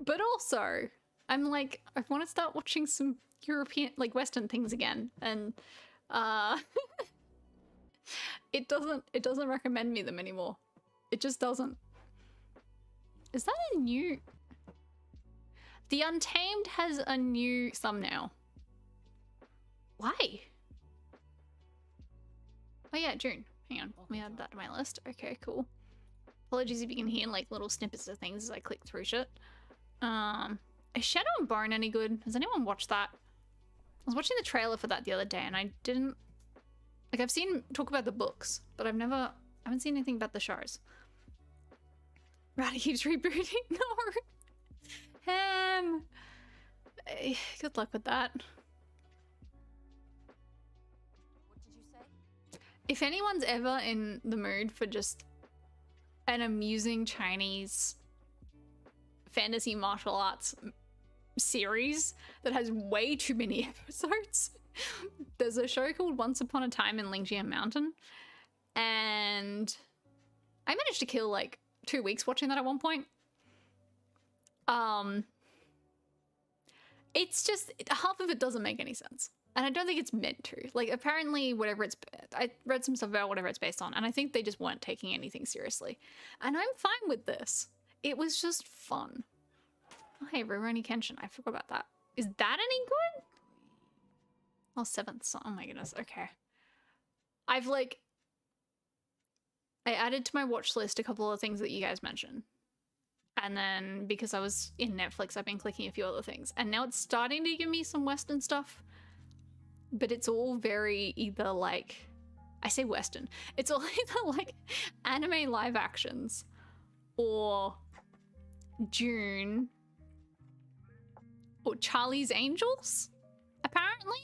But also, I'm like, I want to start watching some European, like, Western things again. And it doesn't recommend me them anymore. It just doesn't. Is that a new... The Untamed has a new thumbnail. Why? Oh yeah, June. Hang on, let me add that to my list. Okay, cool. Apologies if you can hear like little snippets of things as I click through shit. Is Shadow and Bone any good? Has anyone watched that? I was watching the trailer for that the other day and I didn't... Like, I've seen talk about the books, but I haven't seen anything about the shows. Rowdy keeps rebooting. No. Good luck with that. What did you say? If anyone's ever in the mood for just an amusing Chinese fantasy martial arts series that has way too many episodes, there's a show called Once Upon a Time in Lingjian Mountain, and I managed to kill like 2 weeks watching that at one point. It's just, half of it doesn't make any sense. And I don't think it's meant to. Like, apparently, I read some stuff about whatever it's based on, and I think they just weren't taking anything seriously. And I'm fine with this. It was just fun. Oh, hey, Rurouni Kenshin. I forgot about that. Is that any good? Oh, 7th song. Oh my goodness. Okay. I added to my watch list a couple of things that you guys mentioned. And then because I was in Netflix, I've been clicking a few other things. And now it's starting to give me some Western stuff. But it's all very either like... I say Western. It's all either like anime live actions or June or Charlie's Angels, apparently.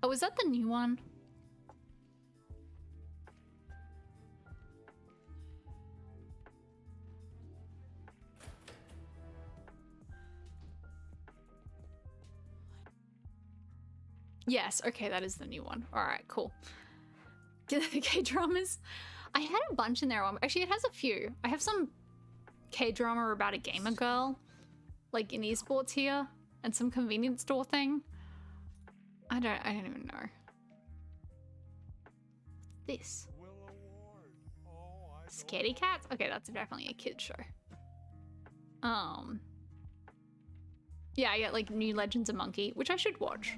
Oh, is that the new one? Yes, okay, that is the new one. All right, cool. K-dramas. I had a bunch in there. Actually, it has a few. I have some K-drama about a gamer girl, like in esports here, and some convenience store thing. I don't even know. This. Scaredy Cats? Okay, that's definitely a kid's show. Yeah, I get like New Legends of Monkey, which I should watch.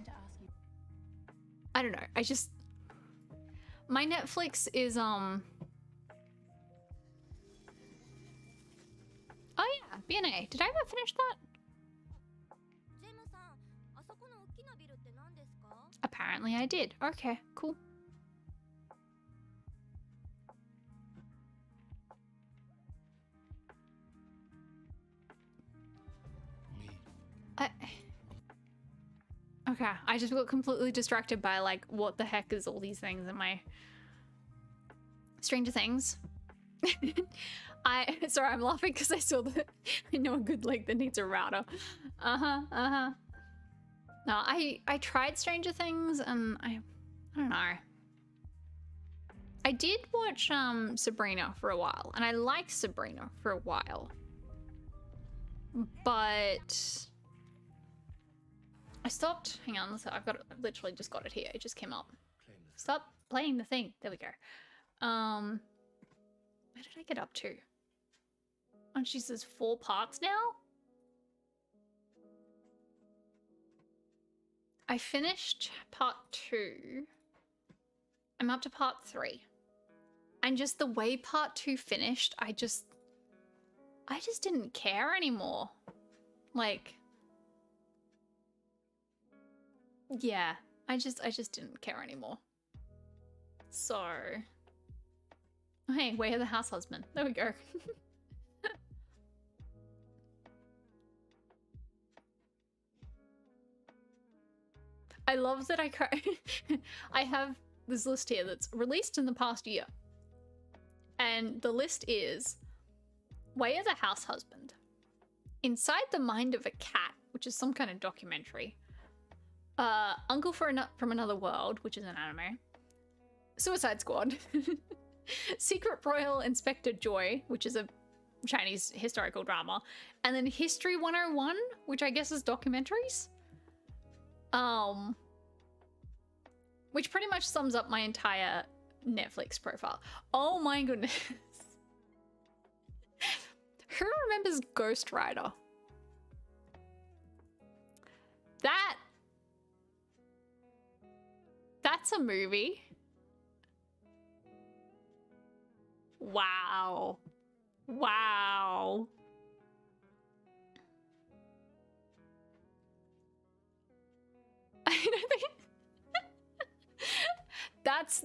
I don't know. My Netflix is Oh yeah, BNA. Did I ever finish that? Apparently I did. Okay, cool. Okay, I just got completely distracted by like, what the heck is all these things in my Stranger Things? Sorry, I'm laughing because I saw that I know a good link that needs a router. No, I tried Stranger Things and I don't know. I did watch Sabrina for a while, and I liked Sabrina for a while. But I stopped. Hang on, I've literally just got it here. It just came up. Stop playing the thing. There we go. Where did I get up to? Oh, she says 4 parts now? I finished part 2. I'm up to part 3. And just the way part 2 finished, I just didn't care anymore. Like, yeah, I just didn't care anymore. So, hey, Way of the House Husband. There we go. I love that I have this list here that's released in the past year. And the list is Way of the House Husband, Inside the Mind of a Cat, which is some kind of documentary, Uncle from Another World, which is an anime, Suicide Squad, Secret Royal Inspector Joy, which is a Chinese historical drama, and then History 101, which I guess is documentaries. Which pretty much sums up my entire Netflix profile. Oh my goodness. Who remembers Ghost Rider? That's a movie. Wow. Wow. I don't think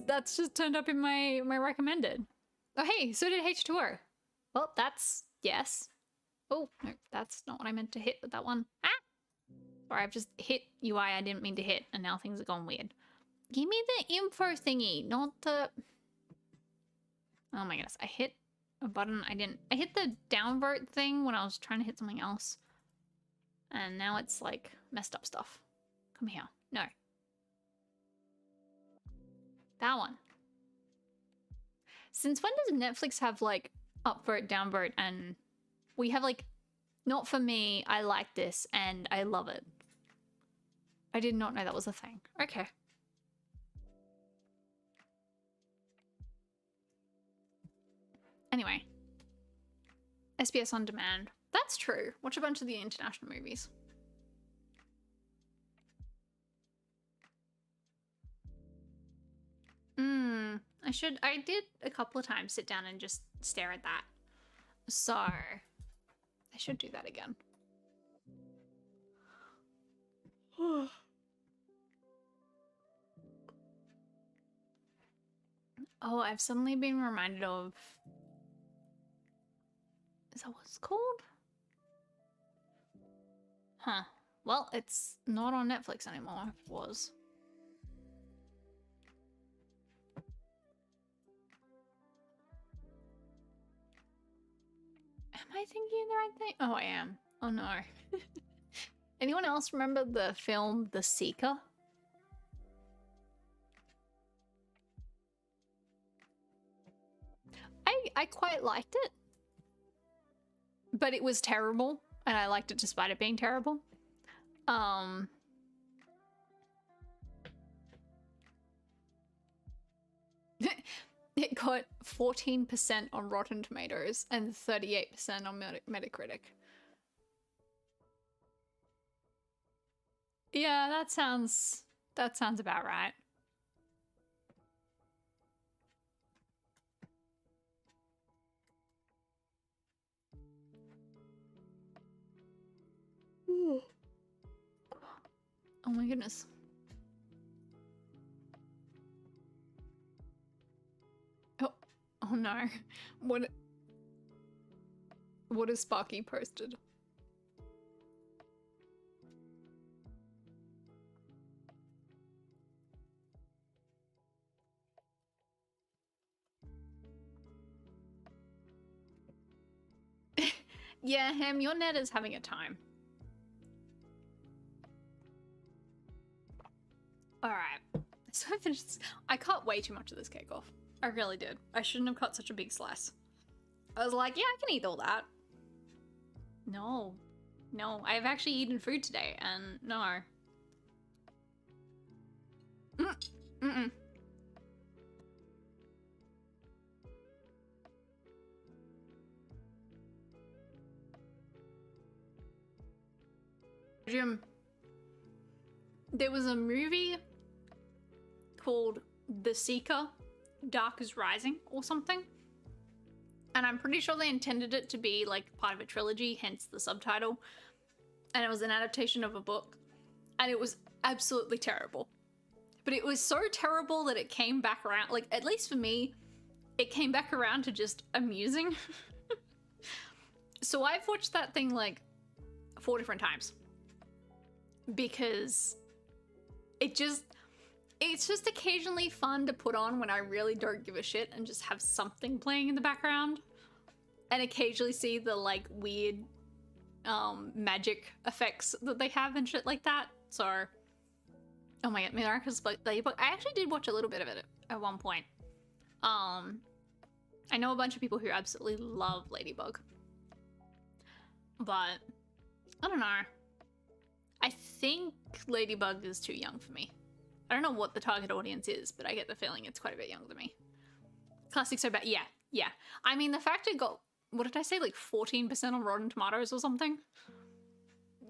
that's just turned up in my recommended. Oh hey, so did H2O. Well, that's yes. Oh, no, that's not what I meant to hit with that one. Ah! Sorry, I've just hit UI I didn't mean to hit, and now things are gone weird. Give me the info thingy, not the... Oh my goodness, I hit a button I didn't... I hit the downvote thing when I was trying to hit something else. And now it's like messed up stuff. Come here. No. That one. Since when does Netflix have like upvote, downvote, and we have like, not for me, I like this and I love it. I did not know that was a thing. Okay. Anyway. SBS On Demand. That's true. Watch a bunch of the international movies. I did a couple of times sit down and just stare at that. So, I should do that again. Oh, I've suddenly been reminded of... Is that what it's called? Huh. Well, it's not on Netflix anymore, if it was. Am I thinking the right thing? Oh, I am. Oh no. Anyone else remember the film The Seeker? I quite liked it. But it was terrible, and I liked it despite it being terrible. It got 14% on Rotten Tomatoes and 38% on Metacritic. Yeah, that sounds about right. Ooh. Oh my goodness. Oh no. What is Sparky posted? Yeah, Ham, your net is having a time. Alright. So I finished this. I cut way too much of this cake off. I really did. I shouldn't have cut such a big slice. I was like, yeah, I can eat all that. No. No, I've actually eaten food today, and no. Mm-mm. Jim, there was a movie called The Seeker, Dark is Rising or something. And I'm pretty sure they intended it to be like part of a trilogy, hence the subtitle. And it was an adaptation of a book. And it was absolutely terrible. But it was so terrible that it came back around, like, at least for me, it came back around to just amusing. So I've watched that thing like 4 different times. Because it's just occasionally fun to put on when I really don't give a shit and just have something playing in the background. And occasionally see the like weird magic effects that they have and shit like that. So, oh my god, America's Ladybug. I actually did watch a little bit of it at one point. I know a bunch of people who absolutely love Ladybug. But, I don't know. I think Ladybug is too young for me. I don't know what the target audience is, but I get the feeling it's quite a bit younger than me. Classic so bad. Yeah. I mean, the fact it got, what did I say, like 14% on Rotten Tomatoes or something?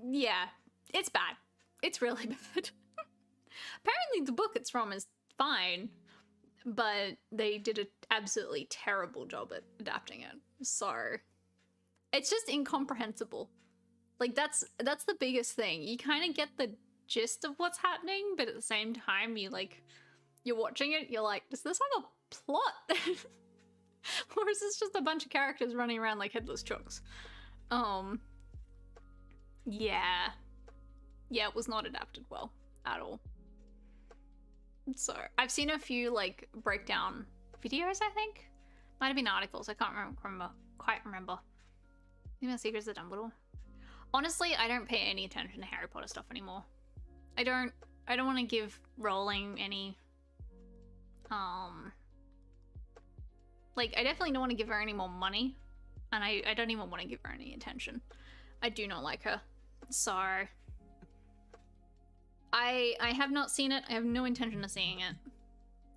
Yeah, it's bad. It's really bad. Apparently the book it's from is fine, but they did an absolutely terrible job at adapting it. So, it's just incomprehensible. Like, that's the biggest thing. You kind of get the gist of what's happening, but at the same time, you're watching it, you're like, does this have a plot? Or is this just a bunch of characters running around like headless chooks? Yeah. Yeah, it was not adapted well at all. So, I've seen a few, like, breakdown videos, I think? Might have been articles, I can't quite remember. Maybe the Secrets of Dumbledore. Honestly, I don't pay any attention to Harry Potter stuff anymore. I don't want to give Rowling any, like, I definitely don't want to give her any more money, and I don't even want to give her any attention. I do not like her. So, I have not seen it. I have no intention of seeing it.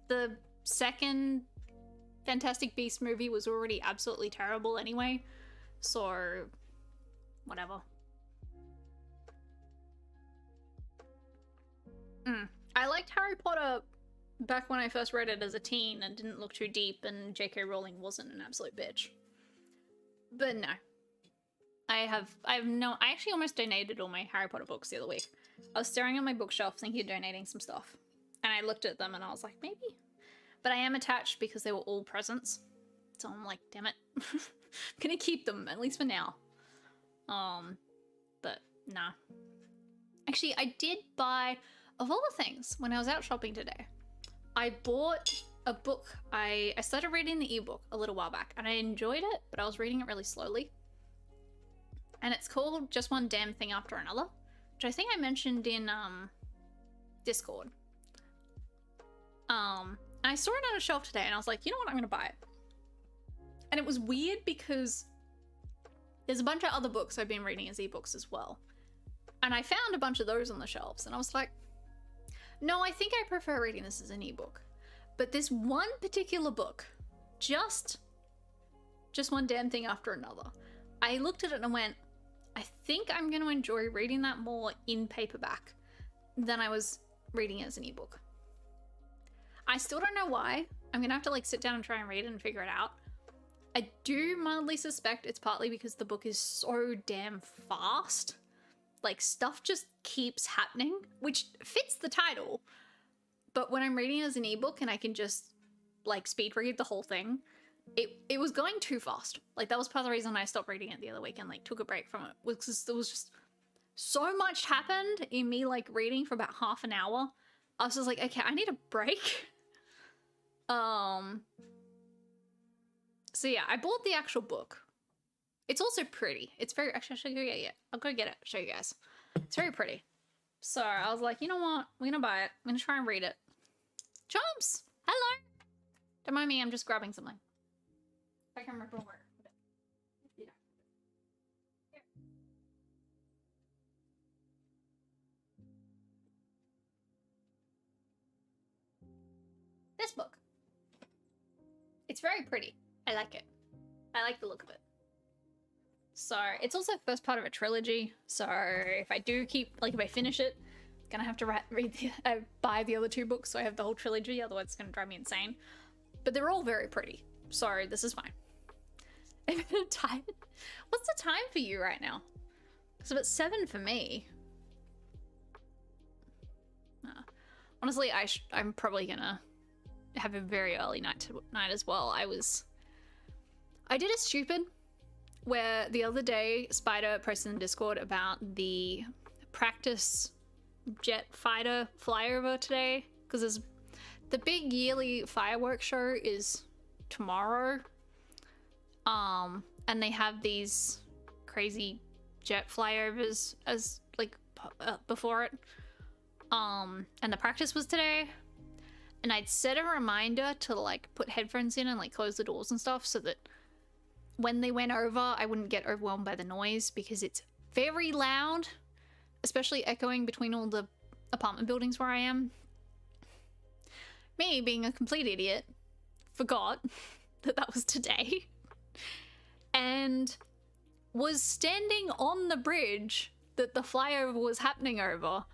The second Fantastic Beasts movie was already absolutely terrible anyway, so whatever. I liked Harry Potter back when I first read it as a teen and didn't look too deep, and J.K. Rowling wasn't an absolute bitch. But no. I actually almost donated all my Harry Potter books the other week. I was staring at my bookshelf thinking of donating some stuff. And I looked at them and I was like, maybe. But I am attached because they were all presents. So I'm like, damn it. I'm gonna keep them, at least for now. But nah. Actually, I did buy, of all the things, when I was out shopping today, I bought a book. I started reading the ebook a little while back and I enjoyed it, but I was reading it really slowly. And it's called Just One Damn Thing After Another, which I think I mentioned in Discord. I saw it on a shelf today and I was like, you know what, I'm gonna buy it. And it was weird because there's a bunch of other books I've been reading as ebooks as well. And I found a bunch of those on the shelves and I was like, no, I think I prefer reading this as an ebook. But this one particular book, just One Damn Thing After Another, I looked at it and I went, I think I'm going to enjoy reading that more in paperback than I was reading it as an ebook. I still don't know why. I'm going to have to like sit down and try and read it and figure it out. I do mildly suspect it's partly because the book is so damn fast. Like, stuff just keeps happening, which fits the title. But when I'm reading it as an ebook and I can just like speed read the whole thing, it was going too fast. Like, that was part of the reason I stopped reading it the other week and like took a break from it, was because there was just so much happened in me like reading for about half an hour. I was just like, okay, I need a break. So yeah, I bought the actual book. It's also pretty. It's very, actually, I'll show you, yeah. I'll go get it, show you guys. It's very pretty. So I was like, you know what? I'm gonna buy it. I'm gonna try and read it. Chomps! Hello! Don't mind me, I'm just grabbing something. If I can remember where. Yeah. Here. This book. It's very pretty. I like it. I like the look of it. So, it's also the first part of a trilogy, so if I do keep, like, if I finish it, gonna have to buy the other 2 books so I have the whole trilogy, otherwise it's gonna drive me insane. But they're all very pretty, so this is fine. I'm tired. What's the time for you right now? So it's 7 for me. Honestly, I'm probably gonna have a very early night tonight as well. I did a stupid where the other day Spider posted in Discord about the practice jet fighter flyover today, because there's the big yearly fireworks show is tomorrow, and they have these crazy jet flyovers as like before it, and the practice was today, and I'd set a reminder to like put headphones in and like close the doors and stuff so that when they went over I wouldn't get overwhelmed by the noise, because it's very loud, especially echoing between all the apartment buildings where I am. Me, being a complete idiot, forgot that that was today and was standing on the bridge that the flyover was happening over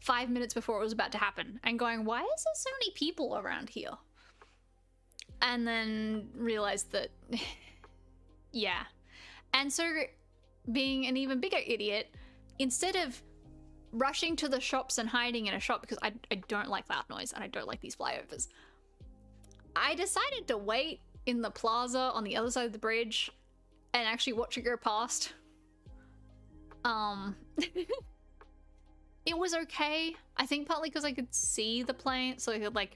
5 minutes before it was about to happen and going, why is there so many people around here? And then realized that, yeah. And so, being an even bigger idiot, instead of rushing to the shops and hiding in a shop, because I don't like loud noise and I don't like these flyovers, I decided to wait in the plaza on the other side of the bridge and actually watch it go past. It was okay. I think partly because I could see the plane, so I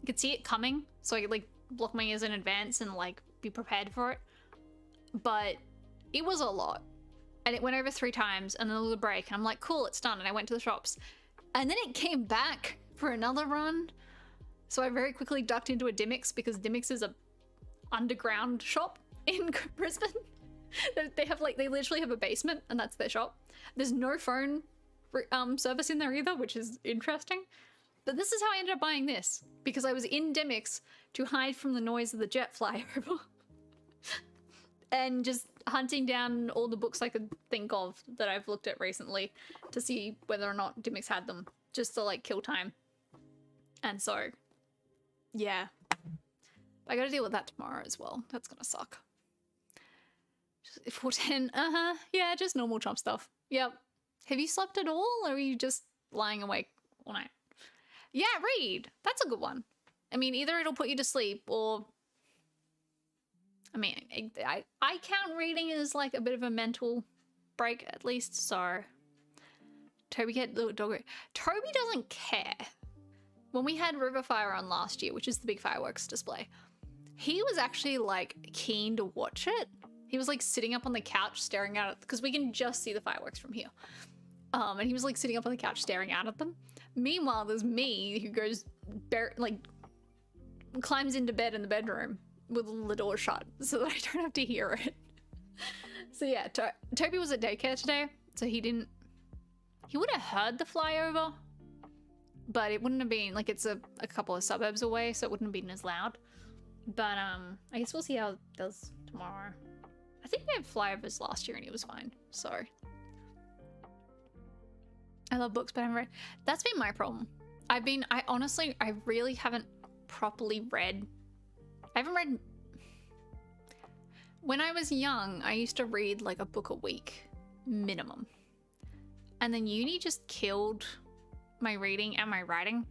could see it coming, so I could like block my ears in advance and like be prepared for it. But it was a lot. And it went over 3 times, and then there was a break, and I'm like, cool, it's done. And I went to the shops. And then it came back for another run. So I very quickly ducked into a Dimmicks, because Dimmicks is a underground shop in Brisbane. They literally have a basement, and that's their shop. There's no phone service in there either, which is interesting. But this is how I ended up buying this, because I was in Dimmicks to hide from the noise of the jet flyover. And just hunting down all the books I could think of that I've looked at recently to see whether or not Dimmicks had them, just to like kill time. And so, yeah. I gotta deal with that tomorrow as well. That's gonna suck. 410, yeah, just normal chomp stuff. Yep. Have you slept at all, or are you just lying awake all night? Yeah, read. That's a good one. I mean, either it'll put you to sleep, or I mean, I count reading as like a bit of a mental break at least, so Toby get the dog. Toby doesn't care. When we had Riverfire on last year, which is the big fireworks display, he was actually like keen to watch it. He was like sitting up on the couch staring at it, because we can just see the fireworks from here. And he was like sitting up on the couch staring out at them. Meanwhile, there's me who goes like climbs into bed in the bedroom with the door shut so that I don't have to hear it. So yeah, Toby was at daycare today, so he would have heard the flyover, but it wouldn't have been like, it's a couple of suburbs away, so it wouldn't have been as loud. But I guess we'll see how it does tomorrow. I think we had flyovers last year and it was fine, so I love books, but I haven't read. That's been my problem. I really haven't properly read. I haven't read. When I was young, I used to read like a book a week minimum, and then uni just killed my reading and my writing,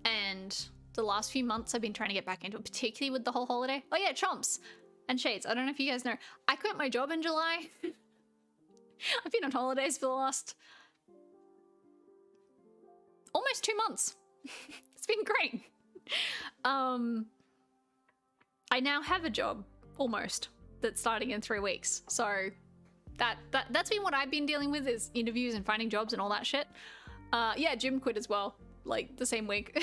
and the last few months I've been trying to get back into it, particularly with the whole holiday. Oh yeah, Chomps and Shades. I don't know if you guys know, I quit my job in July. I've been on holidays for the last almost 2 months. It's been great. I now have a job, almost, that's starting in 3 weeks. So that's been what I've been dealing with, is interviews and finding jobs and all that shit. Yeah, Jim quit as well, like the same week.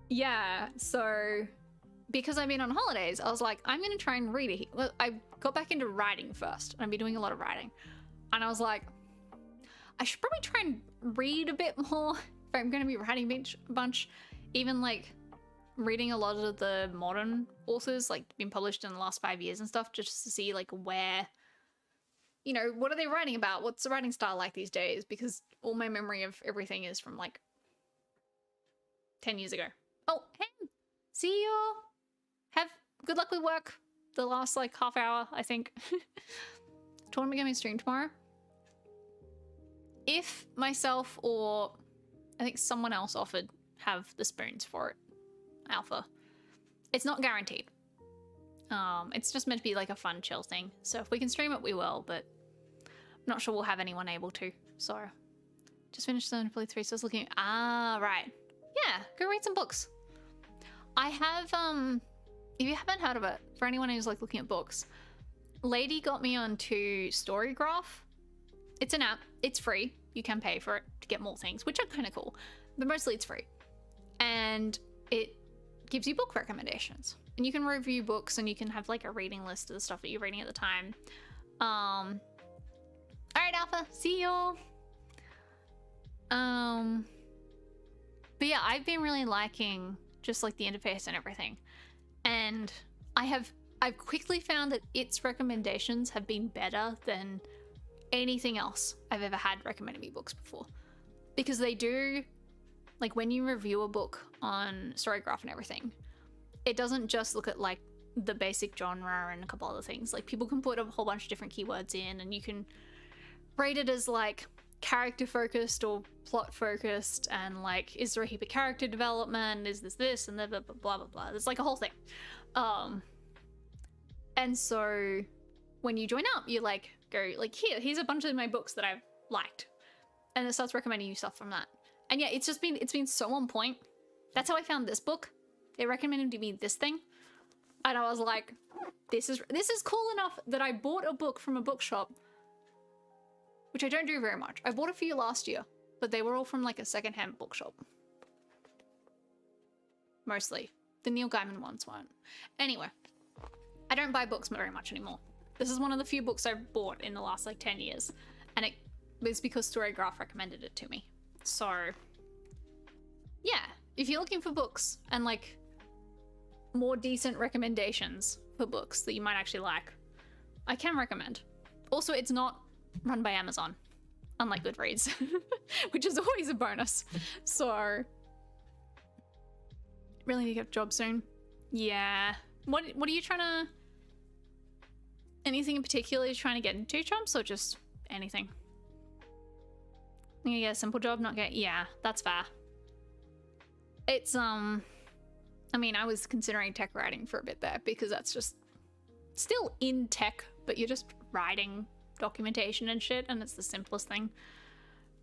Yeah, so because I've been on holidays, I was like, I'm gonna try and read it. Well, I got back into writing first, and I've been doing a lot of writing. And I was like, I should probably try and read a bit more if I'm gonna be writing a bunch. Even like reading a lot of the modern authors, like been published in the last 5 years and stuff, just to see like where you know, what are they writing about? What's the writing style like these days? Because all my memory of everything is from like 10 years ago. Oh, hey, see you. Have good luck with work. The last like half hour, I think. Tournament gaming stream tomorrow. If myself or I think someone else offered have the spoons for it, Alpha. It's not guaranteed. It's just meant to be like a fun chill thing. So if we can stream it, we will, but I'm not sure we'll have anyone able to. So just finished Monopoly 3, so I was looking. Ah, right. Yeah, go read some books. I have, if you haven't heard of it, for anyone who's like looking at books, Lady got me onto Storygraph. It's an app. It's free. You can pay for it to get more things, which are kind of cool, but mostly it's free. And it gives you book recommendations. And you can review books and you can have like a reading list of the stuff that you're reading at the time. All right, Alpha, see you. But yeah, I've been really liking just like the interface and everything. And I've quickly found that its recommendations have been better than anything else I've ever had recommended me books before. Because they do, like when you review a book on Storygraph and everything, it doesn't just look at like the basic genre and a couple other things. Like people can put a whole bunch of different keywords in and you can rate it as like character focused or plot focused and like is there a heap of character development, is this and blah blah blah blah blah. There's like a whole thing. And so when you join up, you like go like here's a bunch of my books that I've liked. And it starts recommending you stuff from that. And yeah, it's been so on point. That's how I found this book. They recommended to me this thing. And I was like, this is cool enough that I bought a book from a bookshop, which I don't do very much. I bought a few last year, but they were all from like a secondhand bookshop. Mostly. The Neil Gaiman ones weren't. Anyway, I don't buy books very much anymore. This is one of the few books I've bought in the last like 10 years. And it was because Storygraph recommended it to me. So, yeah. If you're looking for books and like more decent recommendations for books that you might actually like, I can recommend. Also, it's not run by Amazon, unlike Goodreads, which is always a bonus. So, really need to get a job soon. Yeah. What are you trying to... Anything in particular you're trying to get into, Chumps, or just anything? You get a simple job, not get... Yeah, that's fair. It's, I mean, I was considering tech writing for a bit there because that's just still in tech, but you're just writing documentation and shit, and it's the simplest thing.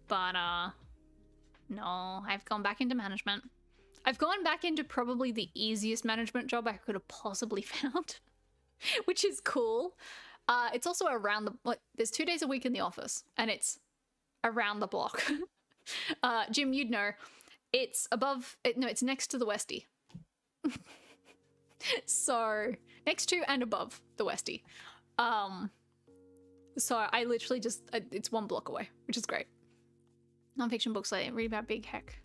But, no, I've gone back into management. I've gone back into probably the easiest management job I could have possibly found, which is cool. It's also around the, like, there's 2 days a week in the office, and it's around the block. Jim, you'd know. It's above, no, it's next to the Westie. So, next to and above the Westie. So I literally just, it's 1 block away, which is great. Non-fiction books, I read about big heck.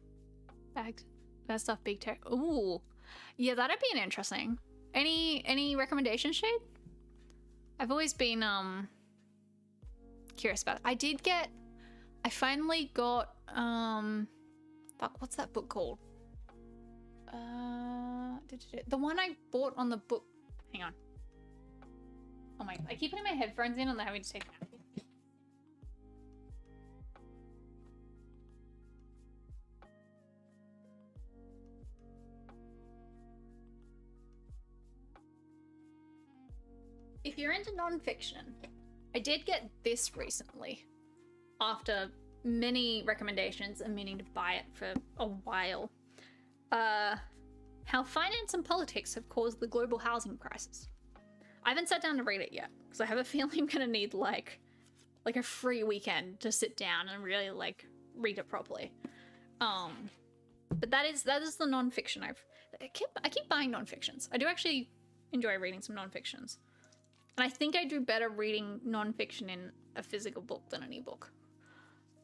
Bags, bad stuff, big tech. Ooh, yeah, that'd be an interesting. Any recommendations, Shade? I've always been, curious about it. I finally got, fuck, what's that book called? The one I bought on the book, hang on. Oh my, I keep putting my headphones in and they're having to take that. If you're into nonfiction, I did get this recently after many recommendations and meaning to buy it for a while. How finance and politics have caused the global housing crisis. I haven't sat down to read it yet because I have a feeling I'm gonna need like a free weekend to sit down and really like read it properly. But that is the nonfiction I keep buying nonfictions. I do actually enjoy reading some nonfictions. And I think I do better reading nonfiction in a physical book than an ebook.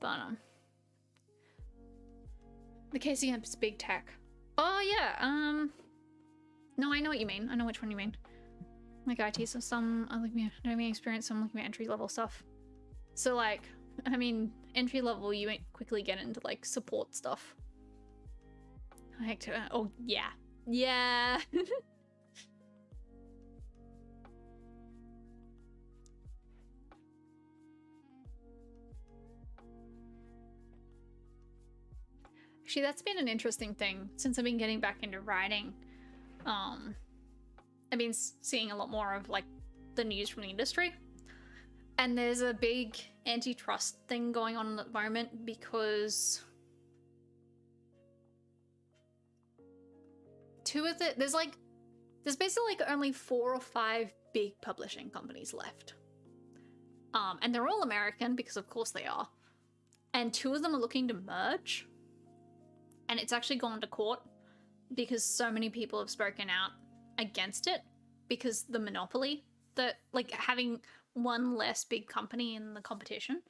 But, the case against big tech. Oh, yeah, no, I know what you mean. I know which one you mean. Like IT, so some, I don't have any experience, some looking at entry-level stuff. So like, I mean, entry level, you quickly get into like support stuff. Like, oh yeah, yeah. Actually, that's been an interesting thing since I've been getting back into writing. I've been seeing a lot more of like the news from the industry, and there's a big antitrust thing going on at the moment because there's basically like only 4 or 5 big publishing companies left, and they're all American because of course they are, and 2 of them are looking to merge. And it's actually gone to court because so many people have spoken out against it because the monopoly that, like, having one less big company in the competition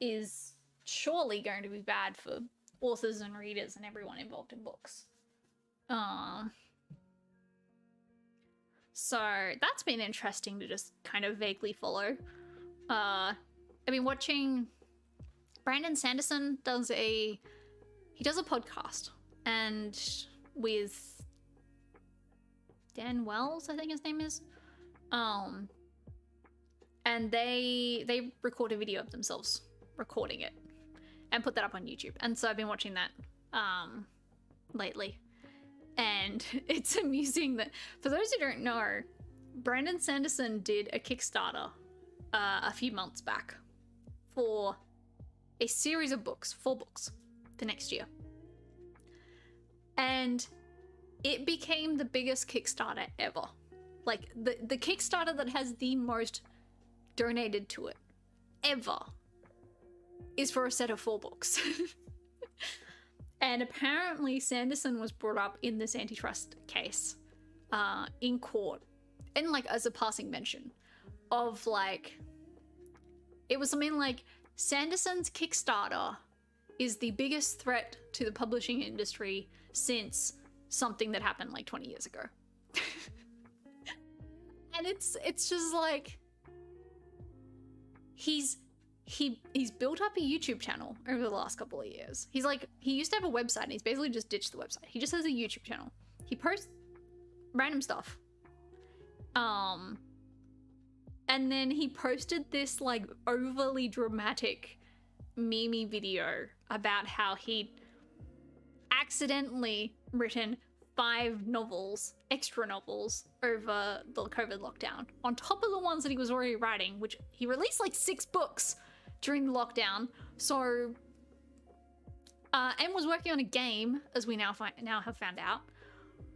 is surely going to be bad for authors and readers and everyone involved in books. So that's been interesting to just kind of vaguely follow. I've been watching Brandon Sanderson does a podcast, and with Dan Wells, I think his name is, and they record a video of themselves recording it and put that up on YouTube. And so I've been watching that lately, and it's amusing that, for those who don't know, Brandon Sanderson did a Kickstarter a few months back for a series of books, 4 books, the next year. And it became the biggest Kickstarter ever. Like, the Kickstarter that has the most donated to it ever is for a set of 4 books. And apparently Sanderson was brought up in this antitrust case in court, and like as a passing mention of like, it was something like, Sanderson's Kickstarter is the biggest threat to the publishing industry since something that happened like 20 years ago. And it's just like, he's built up a YouTube channel over the last couple of years. He's like, he used to have a website and he's basically just ditched the website. He just has a YouTube channel. He posts random stuff. And then he posted this like overly dramatic meme video about how he'd accidentally written 5 novels, extra novels, over the COVID lockdown, on top of the ones that he was already writing, which he released like 6 books during the lockdown. So, and was working on a game, as we now have found out.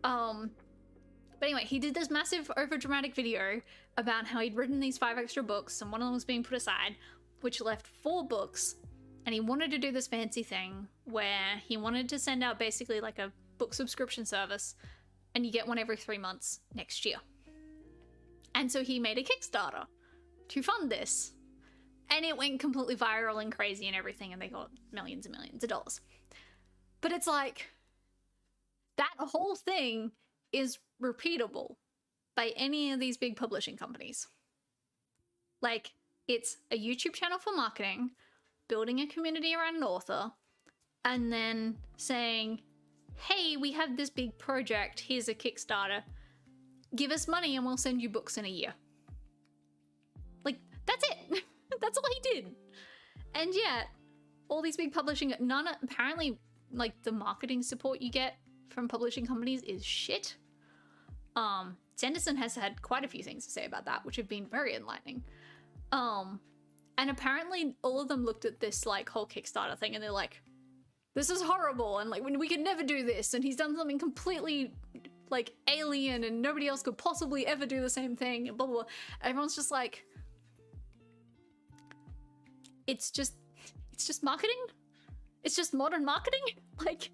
But anyway, he did this massive overdramatic video about how he'd written these 5 extra books, and one of them was being put aside, which left 4 books. And he wanted to do this fancy thing where he wanted to send out basically like a book subscription service, and you get one every 3 months next year. And so he made a Kickstarter to fund this. And it went completely viral and crazy and everything, and they got millions and millions of dollars. But it's like, that whole thing is repeatable by any of these big publishing companies. Like, it's a YouTube channel for marketing, building a community around an author, and then saying, hey, we have this big project, here's a Kickstarter, give us money and we'll send you books in a year. Like, that's it. That's all he did. And yet, all these big publishing, apparently, like, the marketing support you get from publishing companies is shit. Sanderson has had quite a few things to say about that, which have been very enlightening. And apparently all of them looked at this, like, whole Kickstarter thing and they're like, this is horrible, and like, we could never do this, and he's done something completely like alien and nobody else could possibly ever do the same thing, and blah blah blah. Everyone's just like, it's just marketing. It's just modern marketing. Like,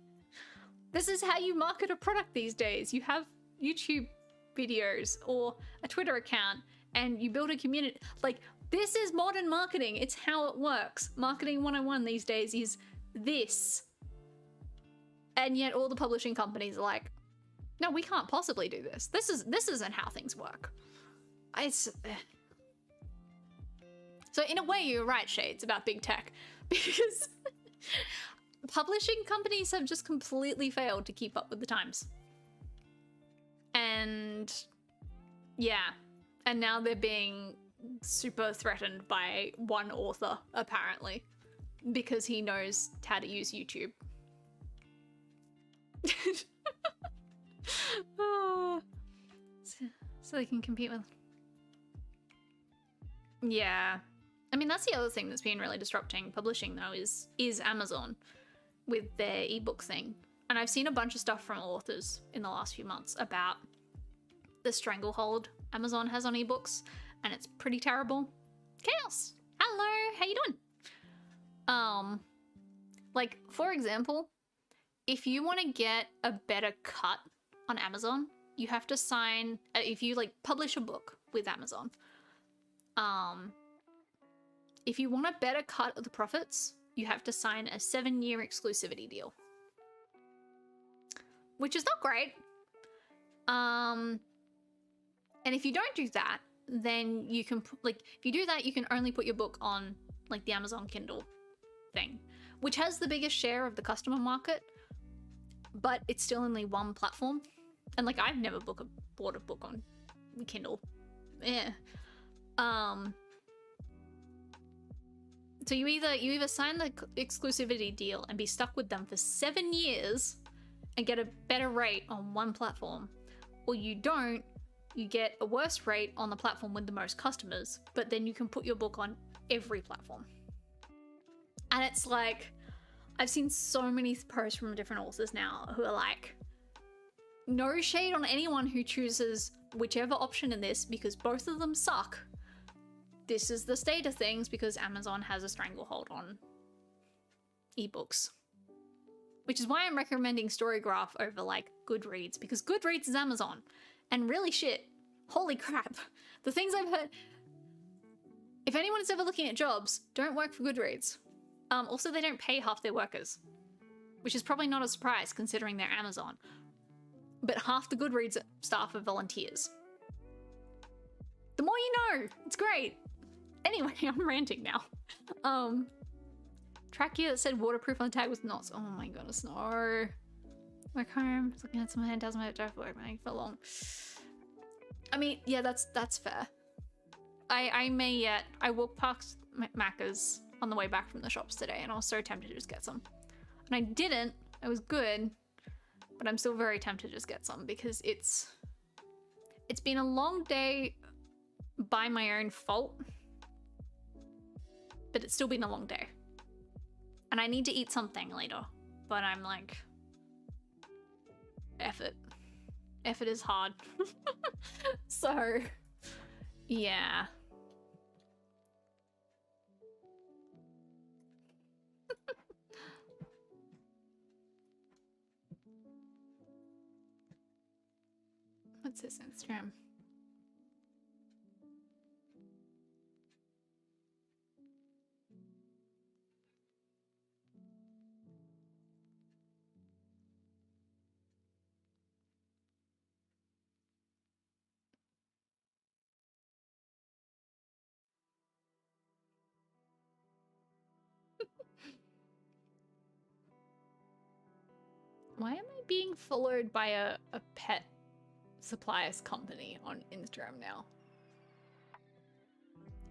this is how you market a product these days. You have YouTube videos or a Twitter account and you build a community. Like, this is modern marketing. It's how it works. Marketing 101 these days is this. And yet all the publishing companies are like, no, we can't possibly do this. This isn't how things work. So in a way, you're right, Shades, about big tech, because publishing companies have just completely failed to keep up with the times. And yeah, and now they're being super threatened by one author, apparently, because he knows how to use YouTube. Oh, so they can compete with. Yeah, I mean, that's the other thing that's been really disrupting publishing, though, is Amazon with their ebook thing. And I've seen a bunch of stuff from authors in the last few months about the stranglehold Amazon has on ebooks, and it's pretty terrible. Chaos, hello, how you doing? Like, for example, if you want to get a better cut on Amazon, you have to sign, if you like publish a book with Amazon, if you want a better cut of the profits, you have to sign a 7-year exclusivity deal, which is not great. And if you don't do that, then you can, like, if you do that, you can only put your book on, like, the Amazon Kindle thing, which has the biggest share of the customer market, but it's still only one platform. And, like, I've never bought a book on Kindle. Yeah. So you either sign the exclusivity deal and be stuck with them for 7 years and get a better rate on one platform, or you don't, you get a worse rate on the platform with the most customers, but then you can put your book on every platform. And it's like, I've seen so many posts from different authors now who are like, no shade on anyone who chooses whichever option in this, because both of them suck. This is the state of things because Amazon has a stranglehold on ebooks. Which is why I'm recommending Storygraph over, like, Goodreads, because Goodreads is Amazon. And really shit. Holy crap. The things I've heard. If anyone is ever looking at jobs, don't work for Goodreads. Also, they don't pay half their workers, which is probably not a surprise considering they're Amazon. But half the Goodreads staff are volunteers. The more you know. It's great. Anyway, I'm ranting now. Trachea that said waterproof on the tag with knots. Oh my goodness, no. Work home, looking at some hand, doesn't have to work for long. I mean, yeah, that's fair. I may yet. I walked past Macca's on the way back from the shops today, and I was so tempted to just get some. And I didn't. It was good, but I'm still very tempted to just get some because it's been a long day by my own fault, but it's still been a long day. And I need to eat something later, but I'm like, effort. Effort is hard. So, yeah. What's his Instagram? Why am I being followed by a pet supplies company on Instagram now?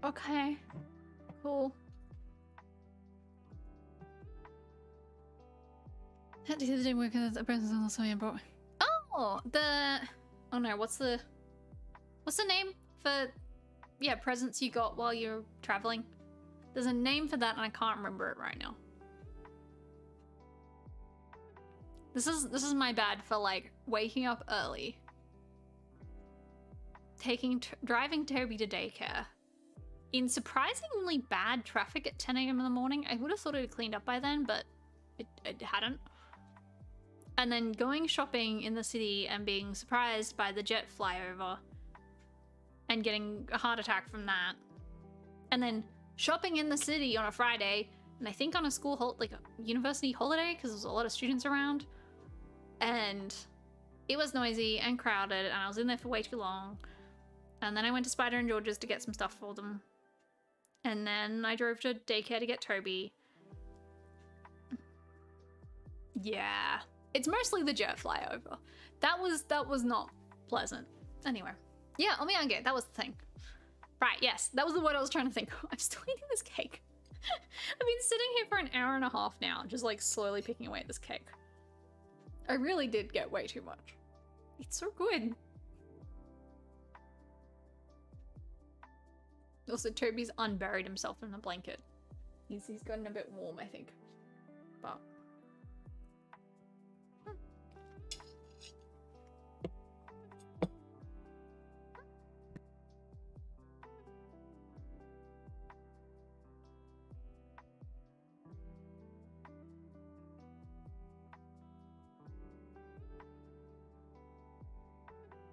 Okay, cool. That didn't work as a presence on the Soya brought. Oh, oh no, what's the name for, yeah, presents you got while you're traveling? There's a name for that and I can't remember it right now. This is my bad for, like, waking up early, driving Toby to daycare in surprisingly bad traffic at 10 a.m. in the morning. I would have thought it had cleaned up by then, but it hadn't. And then going shopping in the city and being surprised by the jet flyover and getting a heart attack from that. And then shopping in the city on a Friday, and I think on a school like a university holiday because there's a lot of students around. And it was noisy and crowded, and I was in there for way too long. And then I went to Spider and George's to get some stuff for them. And then I drove to daycare to get Toby. Yeah. It's mostly the jet flyover. That was not pleasant. Anyway. Yeah, omiyage, that was the thing. Right, yes, that was the word I was trying to think of. I'm still eating this cake. I've been sitting here for an hour and a half now, just like slowly picking away at this cake. I really did get way too much. It's so good. Also, Toby's unburied himself in the blanket. He's gotten a bit warm, I think. But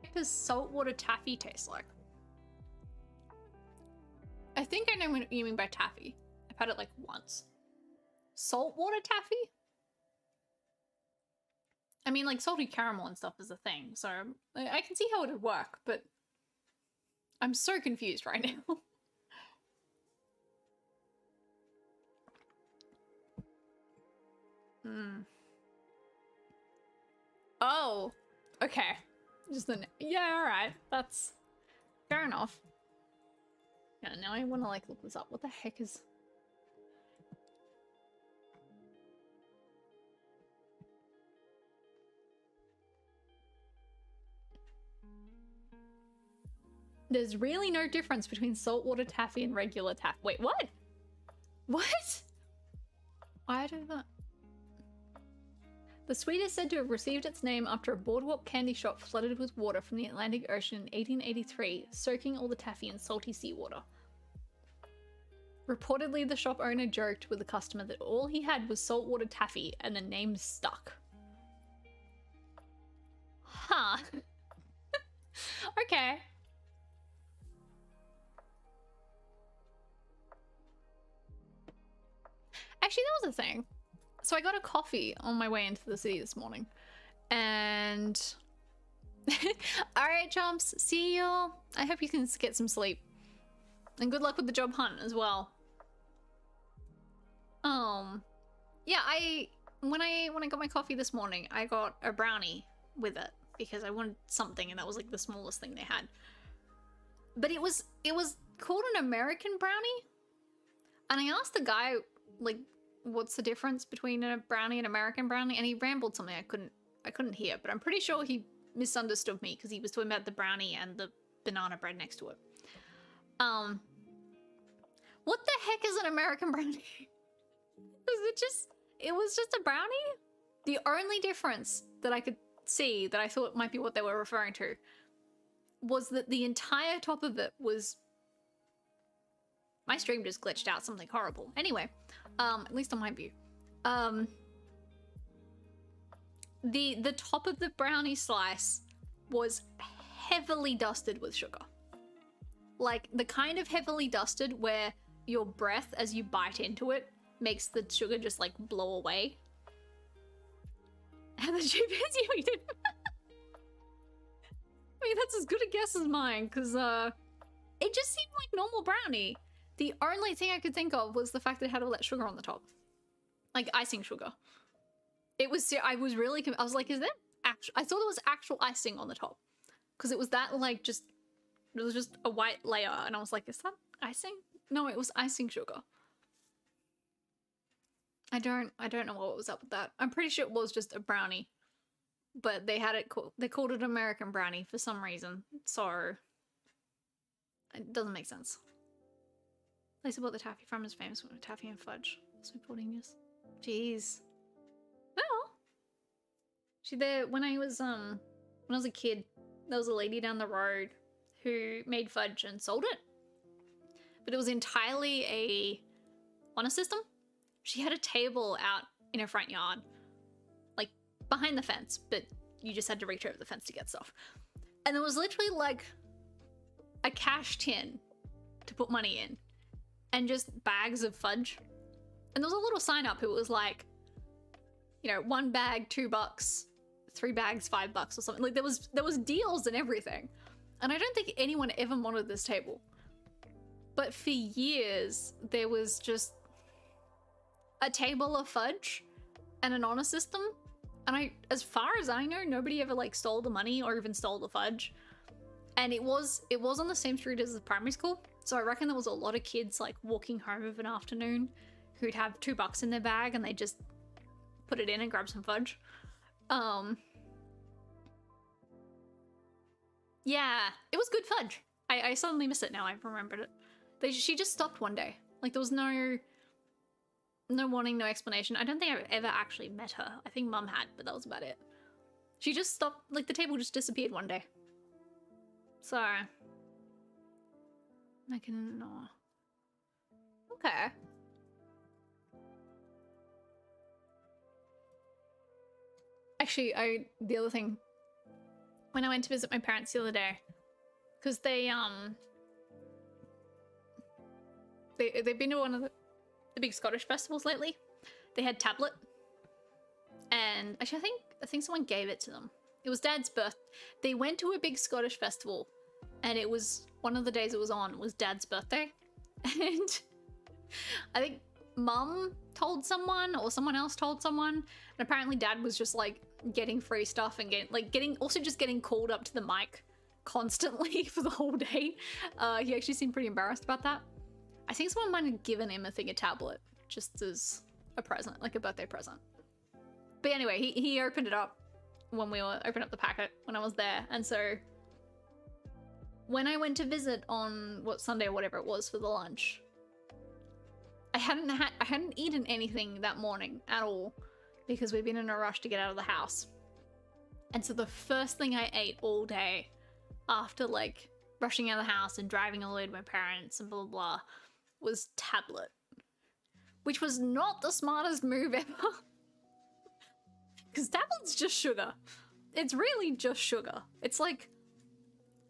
what does saltwater taffy taste like? I think I know what you mean by taffy. I've had it like once. Saltwater taffy? I mean, like salty caramel and stuff is a thing, so I can see how it would work, but I'm so confused right now. Oh, okay. Just the yeah, all right. That's fair enough. Yeah, now I want to like look this up. What the heck is? There's really no difference between saltwater taffy and regular taffy. Wait, what? What? I don't know. The sweet is said to have received its name after a boardwalk candy shop flooded with water from the Atlantic Ocean in 1883, soaking all the taffy in salty seawater. Reportedly, the shop owner joked with the customer that all he had was saltwater taffy, and the name stuck. Huh. Okay. Actually, that was a thing. So I got a coffee on my way into the city this morning, and all right, chumps, see you. I hope you can get some sleep, and good luck with the job hunt as well. Yeah, when I got my coffee this morning, I got a brownie with it because I wanted something, and that was like the smallest thing they had. But it was called an American brownie, and I asked the guy like, what's the difference between a brownie and American brownie, and he rambled something I couldn't hear, but I'm pretty sure he misunderstood me because he was talking about the brownie and the banana bread next to it. What the heck is an American brownie? It was just a brownie? The only difference that I could see that I thought might be what they were referring to was that the entire top of it was... My stream just glitched out something horrible. Anyway, at least on my view. The top of the brownie slice was heavily dusted with sugar. Like the kind of heavily dusted where your breath as you bite into it makes the sugar just like blow away. And the chip is you eat it. I mean, that's as good a guess as mine, because it just seemed like normal brownie. The only thing I could think of was the fact that it had all that sugar on the top. Like icing sugar. I was really, I was like, is that actual? I thought it was actual icing on the top. Because it was that like it was just a white layer. And I was like, is that icing? No, it was icing sugar. I don't know what was up with that. I'm pretty sure it was just a brownie. But they had it, they called it American brownie for some reason. So, it doesn't make sense. Place I bought the taffy from is famous for taffy and fudge. Sweet puddingness. Jeez. Well, when I was a kid, there was a lady down the road who made fudge and sold it. But it was entirely on a system. She had a table out in her front yard, like behind the fence, but you just had to reach over the fence to get stuff. And there was literally like a cash tin to put money in and just bags of fudge. And there was a little sign up. It was like, you know, 1 bag, $2, 3 bags, $5 or something. Like there was deals and everything. And I don't think anyone ever wanted this table. But for years, there was just a table of fudge and an honor system. And as far as I know, nobody ever like stole the money or even stole the fudge. And it was on the same street as the primary school. So I reckon there was a lot of kids like walking home of an afternoon who'd have $2 in their bag and they just put it in and grab some fudge. Yeah, it was good fudge. I suddenly miss it now. I've remembered it. She just stopped one day. Like there was no warning, no explanation. I don't think I've ever actually met her. I think Mum had, but that was about it. She just stopped, like the table just disappeared one day. So I can okay. Actually, the other thing, when I went to visit my parents the other day, because they've been to one of the big Scottish festivals lately. They had tablet, and actually I think someone gave it to them. It was Dad's birth. They went to a big Scottish festival, and it was one of the days it was on was Dad's birthday, and I think Mum told someone or someone else told someone, and apparently Dad was just like getting free stuff and getting called up to the mic constantly for the whole day. He actually seemed pretty embarrassed about that. I think someone might have given him a tablet just as a present, like a birthday present. But anyway, he opened it up when we were opening up the packet when I was there, and so when I went to visit on Sunday or whatever it was for the lunch, I hadn't eaten anything that morning at all because we'd been in a rush to get out of the house. And so the first thing I ate all day after like rushing out of the house and driving all the way to my parents and blah blah blah was tablet, which was not the smartest move ever. Because tablet's just sugar. It's really just sugar. It's like,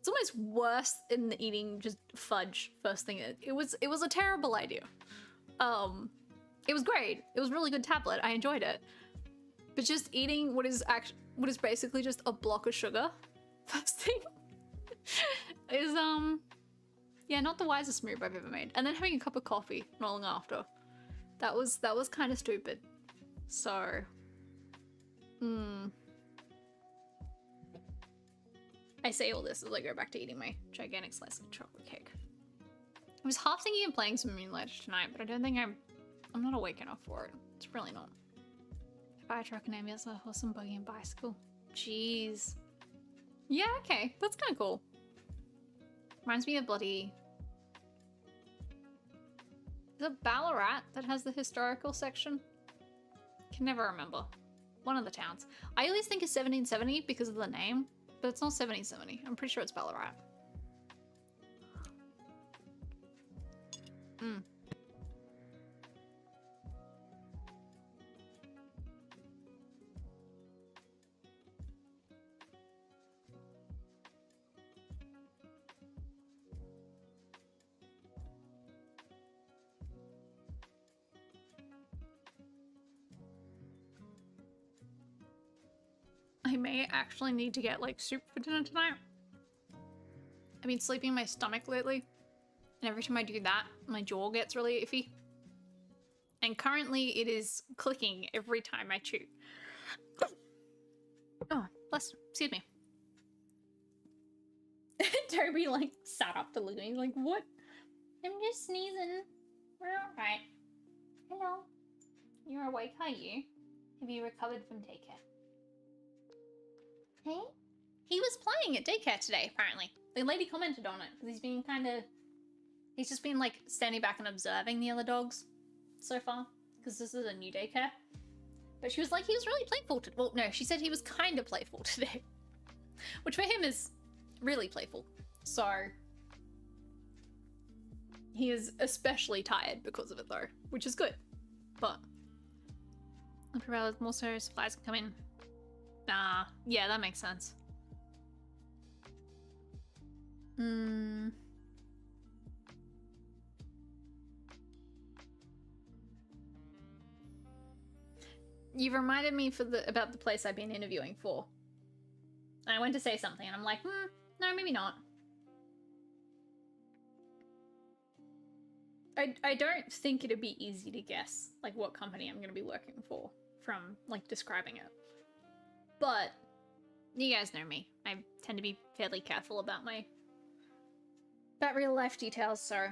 it's almost worse than eating just fudge first thing. It was a terrible idea. It was great. It was really good tablet. I enjoyed it. But just eating what is basically just a block of sugar first thing is yeah, not the wisest move I've ever made. And then having a cup of coffee not long after. That was kind of stupid. So I say all this as I go back to eating my gigantic slice of chocolate cake. I was half thinking of playing some Moonlight tonight, but I don't think I'm not awake enough for it. It's really not. Fire truck and ambulance, a horse and buggy and bicycle. Jeez. Yeah, okay. That's kind of cool. Reminds me of bloody... Is it Ballarat that has the historical section? Can never remember. One of the towns. I always think it's 1770 because of the name, but it's not 1770. I'm pretty sure it's Ballarat. I may actually need to get like soup for dinner tonight. I've been sleeping in my stomach lately, and every time I do that, my jaw gets really iffy. And currently it is clicking every time I chew. Oh, excuse me. Toby like sat up to look at me. He's like, what? I'm just sneezing. We're alright. Hello. You're awake, are you? Have you recovered from daycare? Hey? He was playing at daycare today, apparently. The lady commented on it, because he's just been like standing back and observing the other dogs so far, because this is a new daycare. But she was like, he was really playful today. Well, no, she said he was kind of playful today, which for him is really playful. So he is especially tired because of it though, which is good. But more so supplies can come in. Yeah, that makes sense. You've reminded me about the place I've been interviewing for. And I went to say something and I'm like, no, maybe not. I don't think it'd be easy to guess like what company I'm gonna be working for from like describing it. But you guys know me. I tend to be fairly careful about real life details, so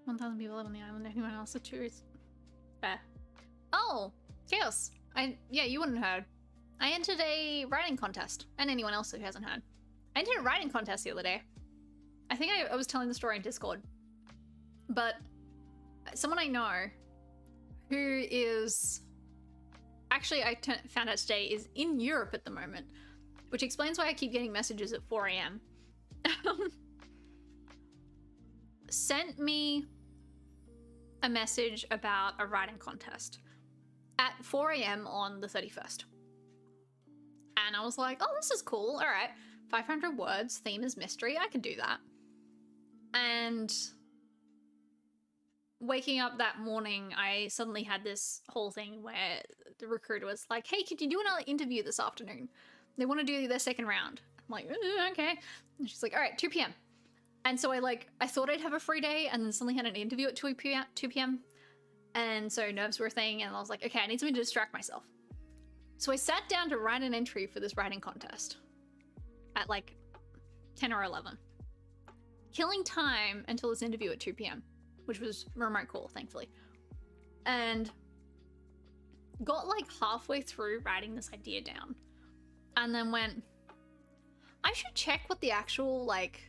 1,000 people live on the island, anyone else to choose. Fair. Oh, Chaos. Yeah, you wouldn't have heard. I entered a writing contest, and anyone else who hasn't heard. I entered a writing contest the other day. I think I was telling the story in Discord. But someone I know who is... Actually, I found out today is in Europe at the moment, which explains why I keep getting messages at 4 a.m. Sent me a message about a writing contest at 4 a.m. on the 31st. And I was like, oh, this is cool. All right. 500 words, theme is mystery. I can do that. And waking up that morning, I suddenly had this whole thing where the recruiter was like, hey, could you do another interview this afternoon? They want to do their second round. I'm like, okay. And she's like, all right, 2 p.m. And so I thought I'd have a free day and then suddenly had an interview at 2 p.m. And so nerves were a thing and I was like, okay, I need something to distract myself. So I sat down to write an entry for this writing contest at like 10 or 11. Killing time until this interview at 2 p.m, which was remote call, thankfully. And got like halfway through writing this idea down and then went, I should check what the actual like,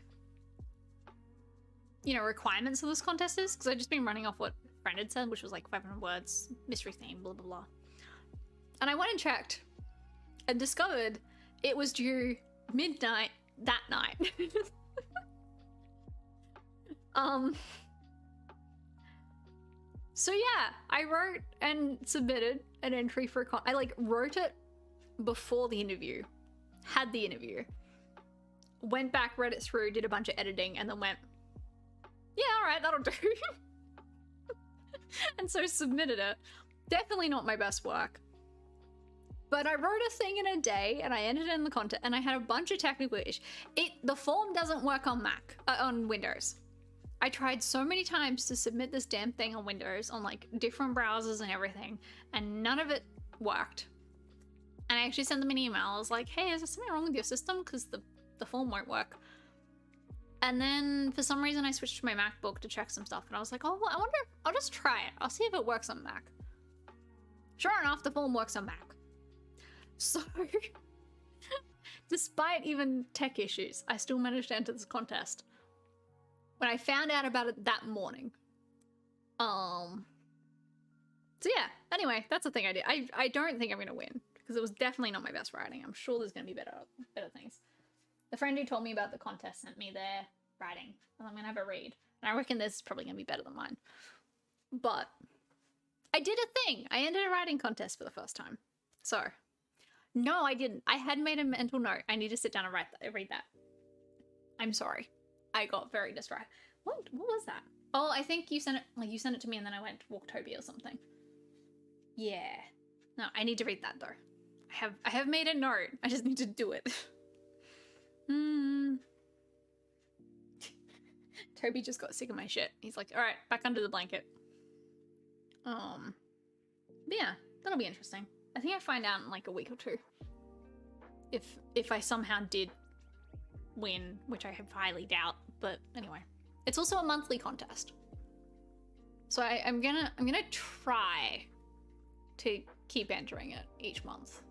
you know, requirements of this contest is, because I'd just been running off what a friend had said, which was like 500 words, mystery theme, blah, blah, blah. And I went and checked and discovered it was due midnight that night. So yeah, I wrote and submitted an entry for I like wrote it before the interview, had the interview, went back, read it through, did a bunch of editing, and then went, yeah, all right, that'll do. And so submitted it. Definitely not my best work. But I wrote a thing in a day and I ended it in the content and I had a bunch of technical issues. The form doesn't work on on Windows. I tried so many times to submit this damn thing on Windows on like different browsers and everything, and none of it worked. And I actually sent them an email. I was like, hey, is there something wrong with your system? Because the form won't work. And then for some reason I switched to my MacBook to check some stuff and I was like, oh, well, I wonder if I'll just try it. I'll see if it works on Mac. Sure enough, the form works on Mac. So, despite even tech issues, I still managed to enter this contest. When I found out about it that morning. So yeah, anyway, that's the thing I did. I don't think I'm gonna win, because it was definitely not my best writing. I'm sure there's gonna be better things. The friend who told me about the contest sent me their writing, and I'm gonna have a read. And I reckon this is probably gonna be better than mine. But I did a thing. I entered a writing contest for the first time. So, no, I didn't. I had made a mental note. I need to sit down and read that. I'm sorry. I got very distracted. What was that? Oh, I think you sent it to me and then I went to Walktopia or something. Yeah. No, I need to read that though. I have made a note. I just need to do it. Toby just got sick of my shit. He's like, all right, back under the blanket. But yeah, that'll be interesting. I think I find out in like a week or two. If I somehow did win, which I highly doubt, but anyway. It's also a monthly contest. So I'm gonna try to keep entering it each month.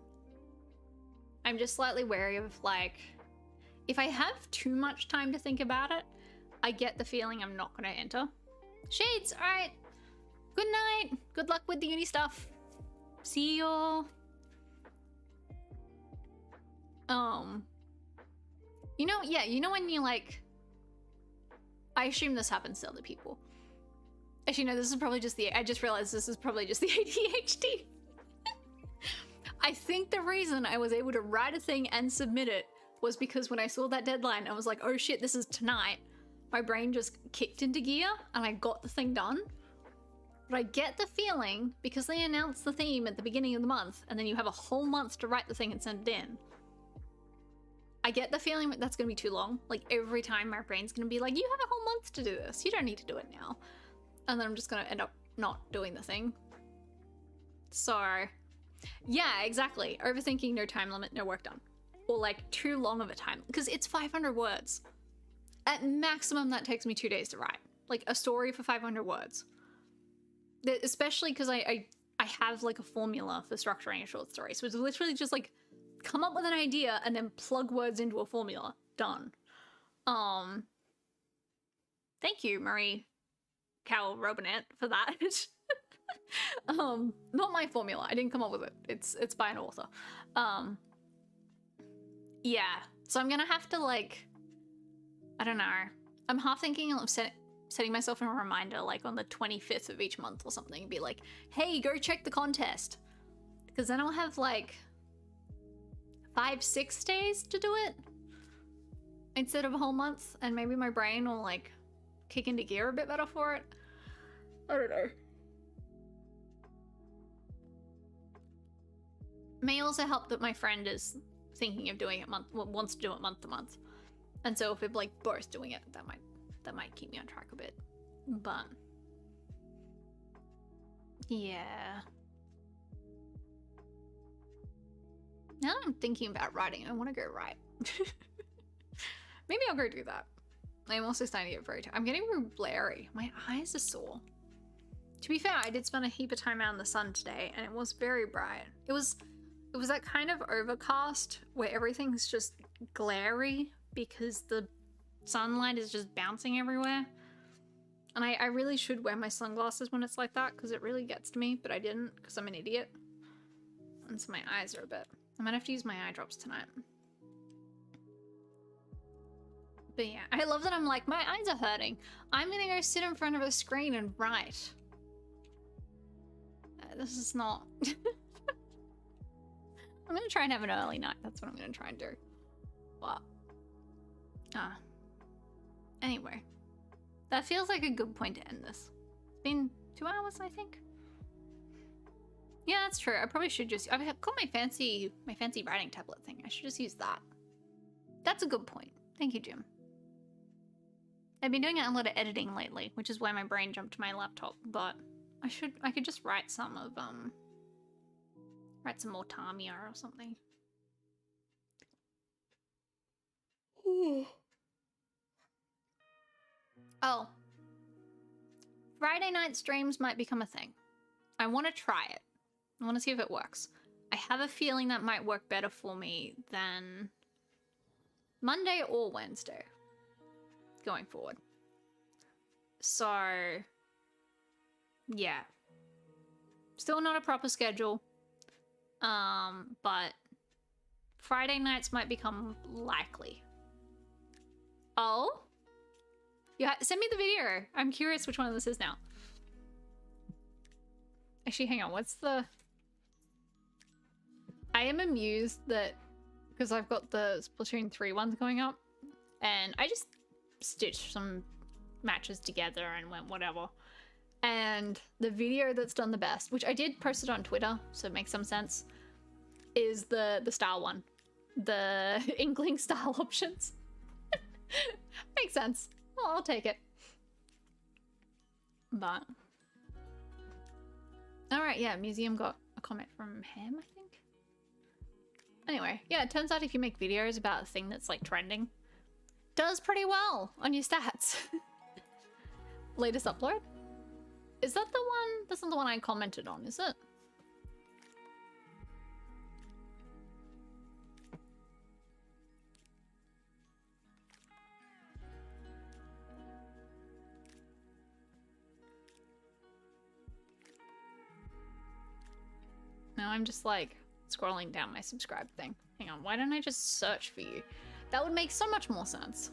I'm just slightly wary of like, if I have too much time to think about it, I get the feeling I'm not gonna enter. Shades, all right. Good night. Good luck with the uni stuff. See y'all. You know when you like, I assume this happens to other people. Actually, no, this is probably just I just realized this is probably just the ADHD. I think the reason I was able to write a thing and submit it was because when I saw that deadline, I was like, oh shit, this is tonight. My brain just kicked into gear and I got the thing done. But I get the feeling, because they announce the theme at the beginning of the month and then you have a whole month to write the thing and send it in, I get the feeling that that's gonna be too long. Like every time my brain's gonna be like, you have a whole month to do this. You don't need to do it now. And then I'm just gonna end up not doing the thing. So, yeah, exactly. Overthinking, no time limit, no work done. Or like too long of a time, because it's 500 words. At maximum, that takes me 2 days to write. Like a story for 500 words. Especially because I have like a formula for structuring a short story. So it's literally just like come up with an idea and then plug words into a formula. Done. Thank you, Marie Carol Robinette, for that. Not my formula. I didn't come up with it. It's by an author. Yeah. So I'm gonna have to like, I don't know. I'm half thinking of setting myself a reminder like on the 25th of each month or something and be like, hey, go check the contest. Because then I'll have like 5-6 days to do it instead of a whole month, and maybe my brain will like kick into gear a bit better for it. I don't know. May also help that my friend is thinking of doing it wants to do it month to month. And so if we're like both doing it, that might keep me on track a bit. But yeah. Now that I'm thinking about writing, I want to go write. Maybe I'll go do that. I'm also starting to get very tired. I'm getting real blurry. My eyes are sore. To be fair, I did spend a heap of time out in the sun today, and it was very bright. It was that kind of overcast where everything's just glary because the sunlight is just bouncing everywhere. And I really should wear my sunglasses when it's like that because it really gets to me, but I didn't because I'm an idiot. And so my eyes are a bit... I might have to use my eye drops tonight. But yeah, I love that I'm like, my eyes are hurting. I'm gonna go sit in front of a screen and write. This is not... I'm gonna try and have an early night. That's what I'm gonna try and do. But... Anyway. That feels like a good point to end this. It's been 2 hours, I think. Yeah, that's true. I probably should just... I've got my fancy writing tablet thing. I should just use that. That's a good point. Thank you, Jim. I've been doing a lot of editing lately, which is why my brain jumped to my laptop, but I could just write some of, write some more Tamiya or something. Oh. Friday night streams might become a thing. I want to try it. I want to see if it works. I have a feeling that might work better for me than Monday or Wednesday going forward. So, yeah. Still not a proper schedule. But Friday nights might become likely. Oh? Yeah, send me the video. I'm curious which one of this is now. Actually, hang on. What's the... I am amused that... Because I've got the Splatoon 3 ones going up. And I just stitched some matches together and went whatever. And the video that's done the best, which I did post it on Twitter, so it makes some sense, is the style one. The Inkling style options. Makes sense. Well, I'll take it. But... Alright, yeah, Museum got a comment from him, I think? Anyway, yeah, it turns out if you make videos about a thing that's like trending, does pretty well on your stats. Latest upload? Is that the one? That's not the one I commented on, is it? Now I'm just like scrolling down my subscribe thing. Hang on, why don't I just search for you? That would make so much more sense.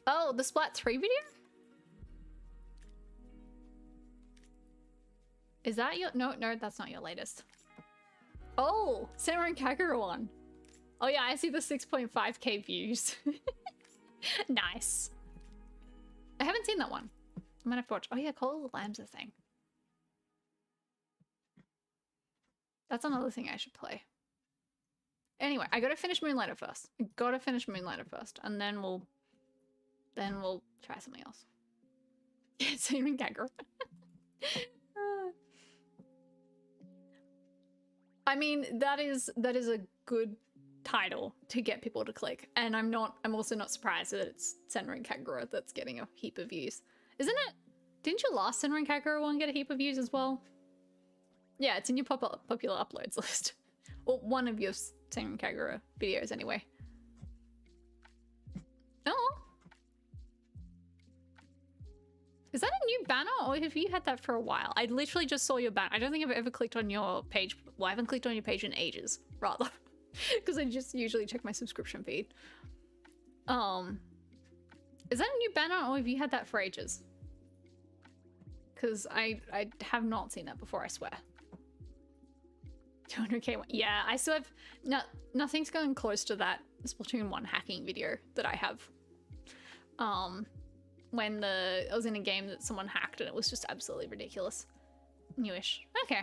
Oh, the Splat 3 video? Is that your... No, that's not your latest. Oh, Samurai Kagura one. Oh yeah, I see the 6.5k views. Nice. I haven't seen that one. I'm gonna have to watch. Oh yeah, Call of the Lamb's a thing. That's another thing I should play. Anyway, I gotta finish Moonlighter first. I gotta finish Moonlighter first, and then we'll try something else. Yeah, Cinnamon Kagura. I mean, that is a good title to get people to click, and I'm also not surprised that it's Senran Kagura that's getting a heap of views. Isn't it? Didn't your last Senran Kagura one get a heap of views as well? Yeah, it's in your popular uploads list. Or one of your Senran Kagura videos anyway. Oh. Is that a new banner, or have you had that for a while? I literally just saw your banner. I don't think I've ever clicked on your page. Well, I haven't clicked on your page in ages, rather. Because I just usually check my subscription feed. Is that a new banner, or have you had that for ages? Because I have not seen that before, I swear. 200k. Yeah, I still have... nothing's going close to that Splatoon 1 hacking video that I have. When I was in a game that someone hacked and it was just absolutely ridiculous. Newish. Okay.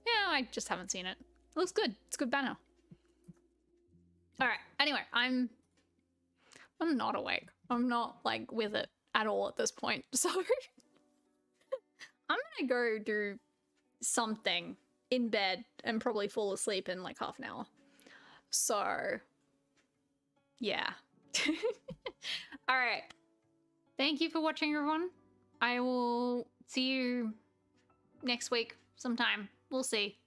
Yeah, I just haven't seen it. It looks good. It's a good banner. Alright, anyway, I'm not awake. I'm not, like, with it at all at this point, so... I'm gonna go do something in bed and probably fall asleep in, like, half an hour. So... yeah. Alright. Thank you for watching, everyone. I will see you next week sometime. We'll see.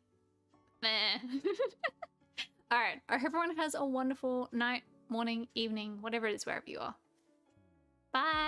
Alright, I hope everyone has a wonderful night, morning, evening, whatever it is, wherever you are. Bye!